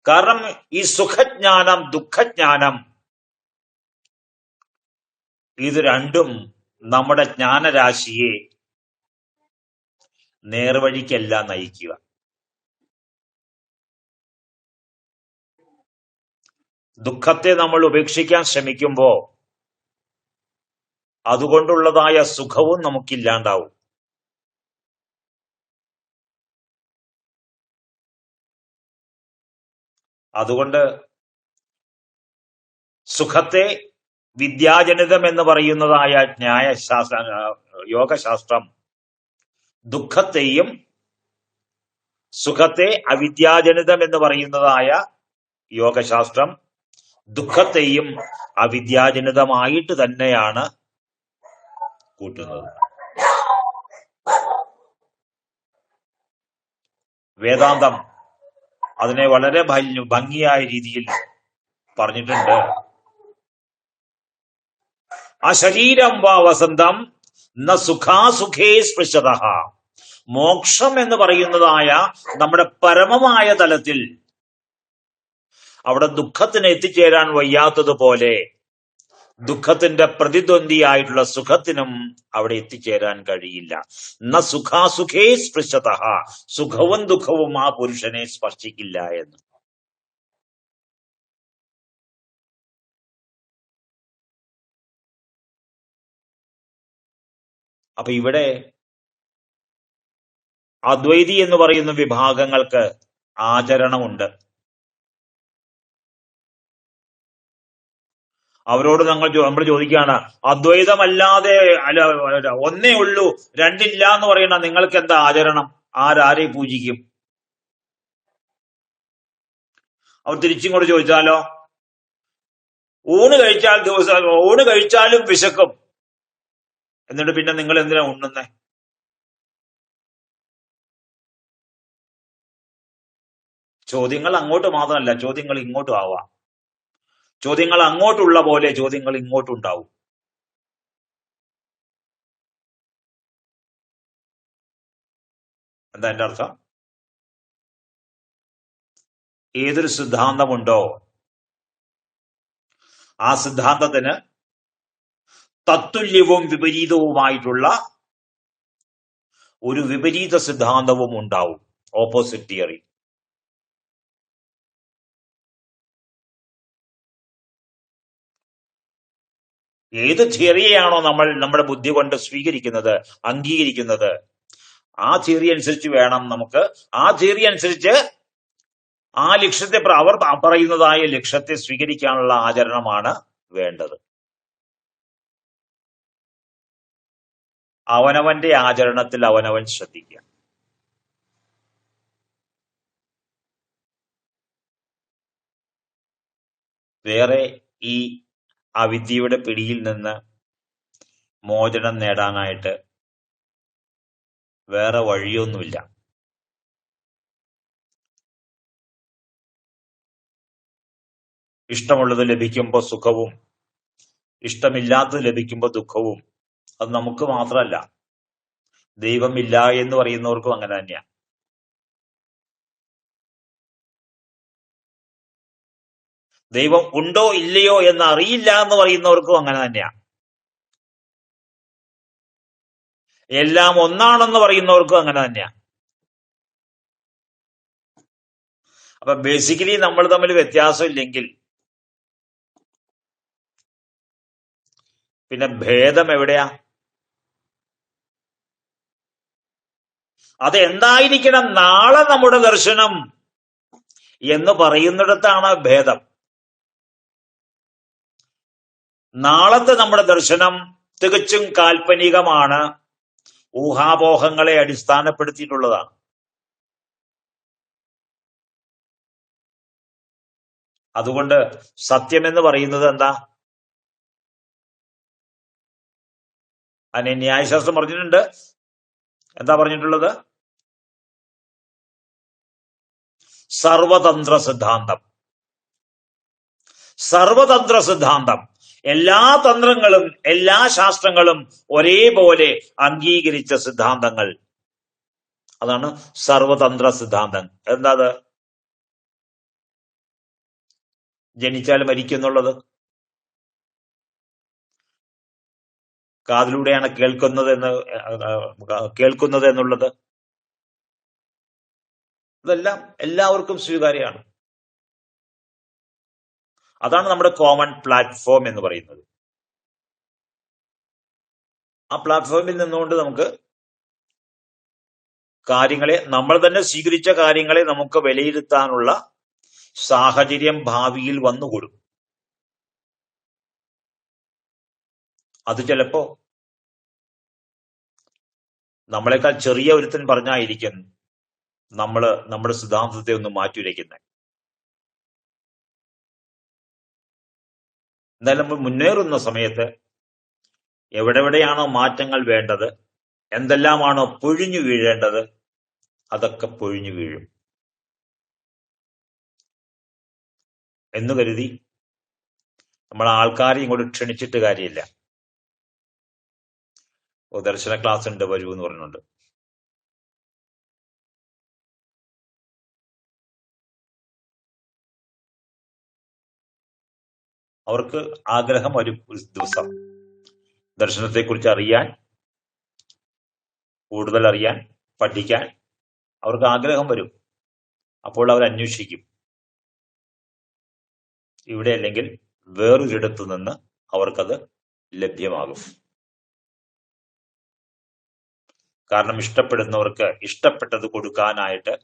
കാരണം ഈ സുഖജ്ഞാനം ദുഃഖജ്ഞാനം ഇത് രണ്ടും നമ്മുടെ ജ്ഞാനരാശിയെ നേർവഴിക്കല്ല നയിക്കുക. ദുഃഖത്തെ നമ്മൾ ഉപേക്ഷിക്കാൻ ശ്രമിക്കുമ്പോൾ അതുകൊണ്ടുള്ളതായ സുഖവും നമുക്കില്ലാണ്ടാവും. അതുകൊണ്ട് സുഖത്തെ വിദ്യാജനിതം എന്ന് പറയുന്നതായ യോഗശാസ്ത്രം ദുഃഖത്തെയും സുഖത്തെ അവിദ്യാജനിതം എന്ന് പറയുന്നതായ യോഗശാസ്ത്രം ദുഃഖത്തെയും അവിദ്യാജനിതമായിട്ട് തന്നെയാണ് കൂട്ടുന്നത്. വേദാന്തം അതിനെ വളരെ ഭംഗിയായ രീതിയിൽ പറഞ്ഞിട്ടുണ്ട്. അശരീരം വാ വസന്തം ന സുഖാസുഖേ സ്പൃശത. മോക്ഷം എന്ന് പറയുന്നതായ നമ്മുടെ പരമമായ തലത്തിൽ അവിടെ ദുഃഖത്തിന് എത്തിച്ചേരാൻ വയ്യാത്തതുപോലെ ദുഃഖത്തിന്റെ പ്രതിദ്വന്ദിയായിട്ടുള്ള സുഖത്തിനും അവിടെ എത്തിച്ചേരാൻ കഴിയില്ല. ന സുഖാസുഖേ സ്പൃശത, സുഖവും ദുഃഖവും ആ പുരുഷനെ സ്പർശിക്കില്ല എന്ന്. അപ്പൊ ഇവിടെ അദ്വൈതി എന്ന് പറയുന്ന വിഭാഗങ്ങൾക്ക് ആചരണമുണ്ട്. അവരോട് നമ്മൾ ചോദിക്കുകയാണ്, അദ്വൈതമല്ലാതെ അല്ല ഒന്നേ ഉള്ളൂ രണ്ടില്ല എന്ന് പറയണ നിങ്ങൾക്ക് എന്താ ആചരണം? ആരെ പൂജിക്കും? അവർ തിരിച്ചിങ്ങോട്ട് ചോദിച്ചാലോ, ഊണ് കഴിച്ചാലും വിശക്കും, എന്നിട്ട് പിന്നെ നിങ്ങൾ എന്തിനാ ഉണ്ണുന്നേ? ചോദ്യങ്ങൾ അങ്ങോട്ട് മാത്രമല്ല, ചോദ്യങ്ങൾ ഇങ്ങോട്ടും ആവാം. ചോദ്യങ്ങൾ അങ്ങോട്ടുള്ള പോലെ ചോദ്യങ്ങൾ ഇങ്ങോട്ടുണ്ടാവും. എന്താ എന്റെ അർത്ഥം? ഏതൊരു സിദ്ധാന്തമുണ്ടോ ആ സിദ്ധാന്തത്തിന് തത്തുല്യവും വിപരീതവുമായിട്ടുള്ള ഒരു വിപരീത സിദ്ധാന്തവും ഉണ്ടാവും, ഓപ്പോസിറ്റ് തിയറി. ഏത് തിയറിയെയാണോ നമ്മൾ നമ്മുടെ ബുദ്ധി കൊണ്ട് സ്വീകരിക്കുന്നത്, അംഗീകരിക്കുന്നത്, ആ തിയറി അനുസരിച്ച് വേണം നമുക്ക്, ആ തിയറി അനുസരിച്ച് ആ ലക്ഷ്യത്തെ അവർ പറയുന്നതായ ലക്ഷ്യത്തെ സ്വീകരിക്കാനുള്ള ആചരണമാണ് വേണ്ടത്. അവനവന്റെ ആചരണത്തിൽ അവനവൻ ശ്രദ്ധിക്കുക. വേറെ ഈ അവിദ്യയുടെ പിടിയിൽ നിന്ന് മോചനം നേടാനായിട്ട് വേറെ വഴിയൊന്നുമില്ല. ഇഷ്ടമുള്ളത് ലഭിക്കുമ്പോൾ സുഖവും ഇഷ്ടമില്ലാത്തത് ലഭിക്കുമ്പോൾ ദുഃഖവും, അത് നമുക്ക് മാത്രമല്ല, ദൈവമില്ല എന്ന് പറയുന്നവർക്കും അങ്ങനെ തന്നെയാണ്. ദൈവം ഉണ്ടോ ഇല്ലയോ എന്ന് അറിയില്ല എന്ന് പറയുന്നവർക്കും അങ്ങനെ തന്നെയാണ്. എല്ലാം ഒന്നാണെന്ന് പറയുന്നവർക്കും അങ്ങനെ തന്നെയാണ്. അപ്പൊ ബേസിക്കലി നമ്മൾ തമ്മിൽ വ്യത്യാസം ഇല്ലെങ്കിൽ പിന്നെ ഭേദം എവിടെയാ? അത് എന്തായിരിക്കണം? നാളെ നമ്മുടെ ദർശനം എന്ന് പറയുന്നിടത്താണ് ഭേദം. നാളത്തെ നമ്മുടെ ദർശനം തികച്ചും കാൽപ്പനികമാണ്, ഊഹാപോഹങ്ങളെ അടിസ്ഥാനപ്പെടുത്തിയിട്ടുള്ളതാണ്. അതുകൊണ്ട് സത്യം എന്ന് പറയുന്നത് എന്താ? അതിനെ ന്യായശാസ്ത്രം പറഞ്ഞിട്ടുണ്ട്. എന്താ പറഞ്ഞിട്ടുള്ളത്? സർവതന്ത്ര സിദ്ധാന്തം. സർവതന്ത്ര സിദ്ധാന്തം, എല്ലാ തന്ത്രങ്ങളും എല്ലാ ശാസ്ത്രങ്ങളും ഒരേപോലെ അംഗീകരിച്ച സിദ്ധാന്തങ്ങൾ, അതാണ് സർവതന്ത്ര സിദ്ധാന്തം. എന്താ അത്? ജനിച്ചാൽ മരിക്കുന്നുള്ളത്, കാതിലൂടെയാണ് കേൾക്കുന്നത് എന്നുള്ളത്, ഇതെല്ലാം എല്ലാവർക്കും സ്വീകാര്യമാണ്. അതാണ് നമ്മുടെ കോമൺ പ്ലാറ്റ്ഫോം എന്ന് പറയുന്നത്. ആ പ്ലാറ്റ്ഫോമിൽ നിന്നുകൊണ്ട് നമുക്ക് കാര്യങ്ങളെ, നമ്മൾ തന്നെ സ്വീകരിച്ച കാര്യങ്ങളെ നമുക്ക് വിലയിരുത്താനുള്ള സാഹചര്യം ഭാവിയിൽ വന്നുകൂടും. അത് ചിലപ്പോ നമ്മളെക്കാൾ ചെറിയ ഒരുത്തൻ പറഞ്ഞായിരിക്കും നമ്മുടെ സിദ്ധാന്തത്തെ ഒന്ന് മാറ്റിവെക്കുന്നത്. എന്തായാലും നമ്മൾ മുന്നേറുന്ന സമയത്ത് എവിടെയാണോ മാറ്റങ്ങൾ വേണ്ടത്, എന്തെല്ലാമാണോ പൊഴിഞ്ഞു വീഴേണ്ടത്, അതൊക്കെ പൊഴിഞ്ഞു വീഴും എന്ന് കരുതി നമ്മൾ ആൾക്കാരെ ഇങ്ങോട്ട് ക്ഷണിച്ചിട്ട് കാര്യമില്ല. ദർശന ക്ലാസ് ഉണ്ട്, വരൂ എന്ന് പറഞ്ഞുകൊണ്ട്. അവർക്ക് ആഗ്രഹം വരും ഒരു ദിവസം ദർശനത്തെക്കുറിച്ച് അറിയാൻ, കൂടുതൽ അറിയാൻ, പഠിക്കാൻ അവർക്ക് ആഗ്രഹം വരും. അപ്പോൾ അവർ അന്വേഷിക്കും. ഇവിടെ അല്ലെങ്കിൽ വേറൊരിടത്തു നിന്ന് അവർക്കത് ലഭ്യമാകും. കാരണം ഇഷ്ടപ്പെടുന്നവർക്ക് ഇഷ്ടപ്പെട്ടത് കൊടുക്കാനായിട്ട്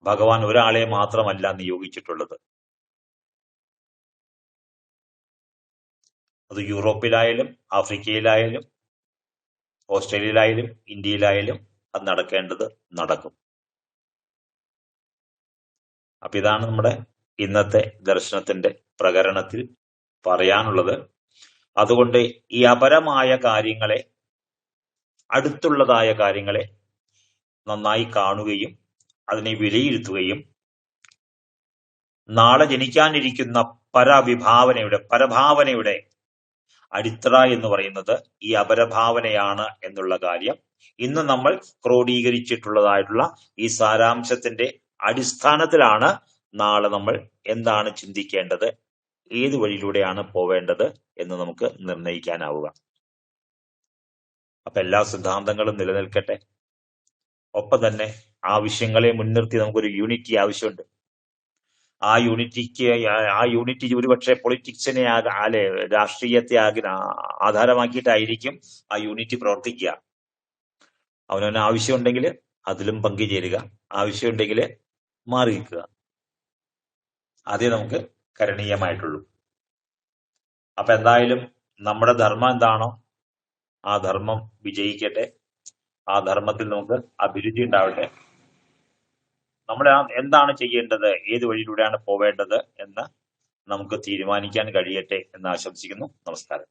ഭഗവാൻ ഒരാളെ മാത്രമല്ല നിയോഗിച്ചിട്ടുള്ളത്. അത് യൂറോപ്പിലായാലും ആഫ്രിക്കയിലായാലും ഓസ്ട്രേലിയയിലായാലും ഇന്ത്യയിലായാലും അത് നടക്കേണ്ടത് നടക്കും. അപ്പൊ ഇതാണ് നമ്മുടെ ഇന്നത്തെ ദർശനത്തിന്റെ പ്രകരണത്തിൽ പറയാനുള്ളത്. അതുകൊണ്ട് ഈ അപരമായ കാര്യങ്ങളെ, അടുത്തുള്ളതായ കാര്യങ്ങളെ നന്നായി കാണുകയും അതിനെ വിലയിരുത്തുകയും നാളെ ജനിക്കാനിരിക്കുന്ന പരഭാവനയുടെ അടിത്തറ എന്ന് പറയുന്നത് ഈ അപരഭാവനയാണ് എന്നുള്ള കാര്യം ഇന്ന് നമ്മൾ ക്രോഡീകരിച്ചിട്ടുള്ളതായിട്ടുള്ള ഈ സാരാംശത്തിന്റെ അടിസ്ഥാനത്തിലാണ് നാളെ നമ്മൾ എന്താണ് ചിന്തിക്കേണ്ടത്, ഏത് വഴിയിലൂടെയാണ് പോവേണ്ടത് എന്ന് നമുക്ക് നിർണയിക്കാനാവുക. അപ്പൊ എല്ലാ സിദ്ധാന്തങ്ങളും നിലനിൽക്കട്ടെ. ഒപ്പം തന്നെ ആവശ്യങ്ങളെ മുൻനിർത്തി നമുക്കൊരു യൂണിറ്റി ആവശ്യമുണ്ട്. ആ യൂണിറ്റി ഒരുപക്ഷെ പൊളിറ്റിക്സിനെ രാഷ്ട്രീയത്തെ ആധാരമാക്കിയിട്ടായിരിക്കും ആ യൂണിറ്റി പ്രവർത്തിക്കുക. അവനവന് ആവശ്യമുണ്ടെങ്കിൽ അതിലും പങ്കുചേരുക, ആവശ്യമുണ്ടെങ്കിൽ മാറി നിൽക്കുക. അതേ നമുക്ക് കരണീയമായിട്ടുള്ളൂ. അപ്പൊ എന്തായാലും നമ്മുടെ ധർമ്മം എന്താണോ ആ ധർമ്മം വിജയിക്കട്ടെ. ആ ധർമ്മത്തിൽ നമുക്ക് അഭിരുചി ഉണ്ടാവട്ടെ. നമ്മൾ എന്താണ് ചെയ്യേണ്ടത്, ഏത് വഴിയിലൂടെയാണ് പോവേണ്ടത് എന്ന് നമുക്ക് തീരുമാനിക്കാൻ കഴിയട്ടെ എന്ന് ആശംസിക്കുന്നു. നമസ്കാരം.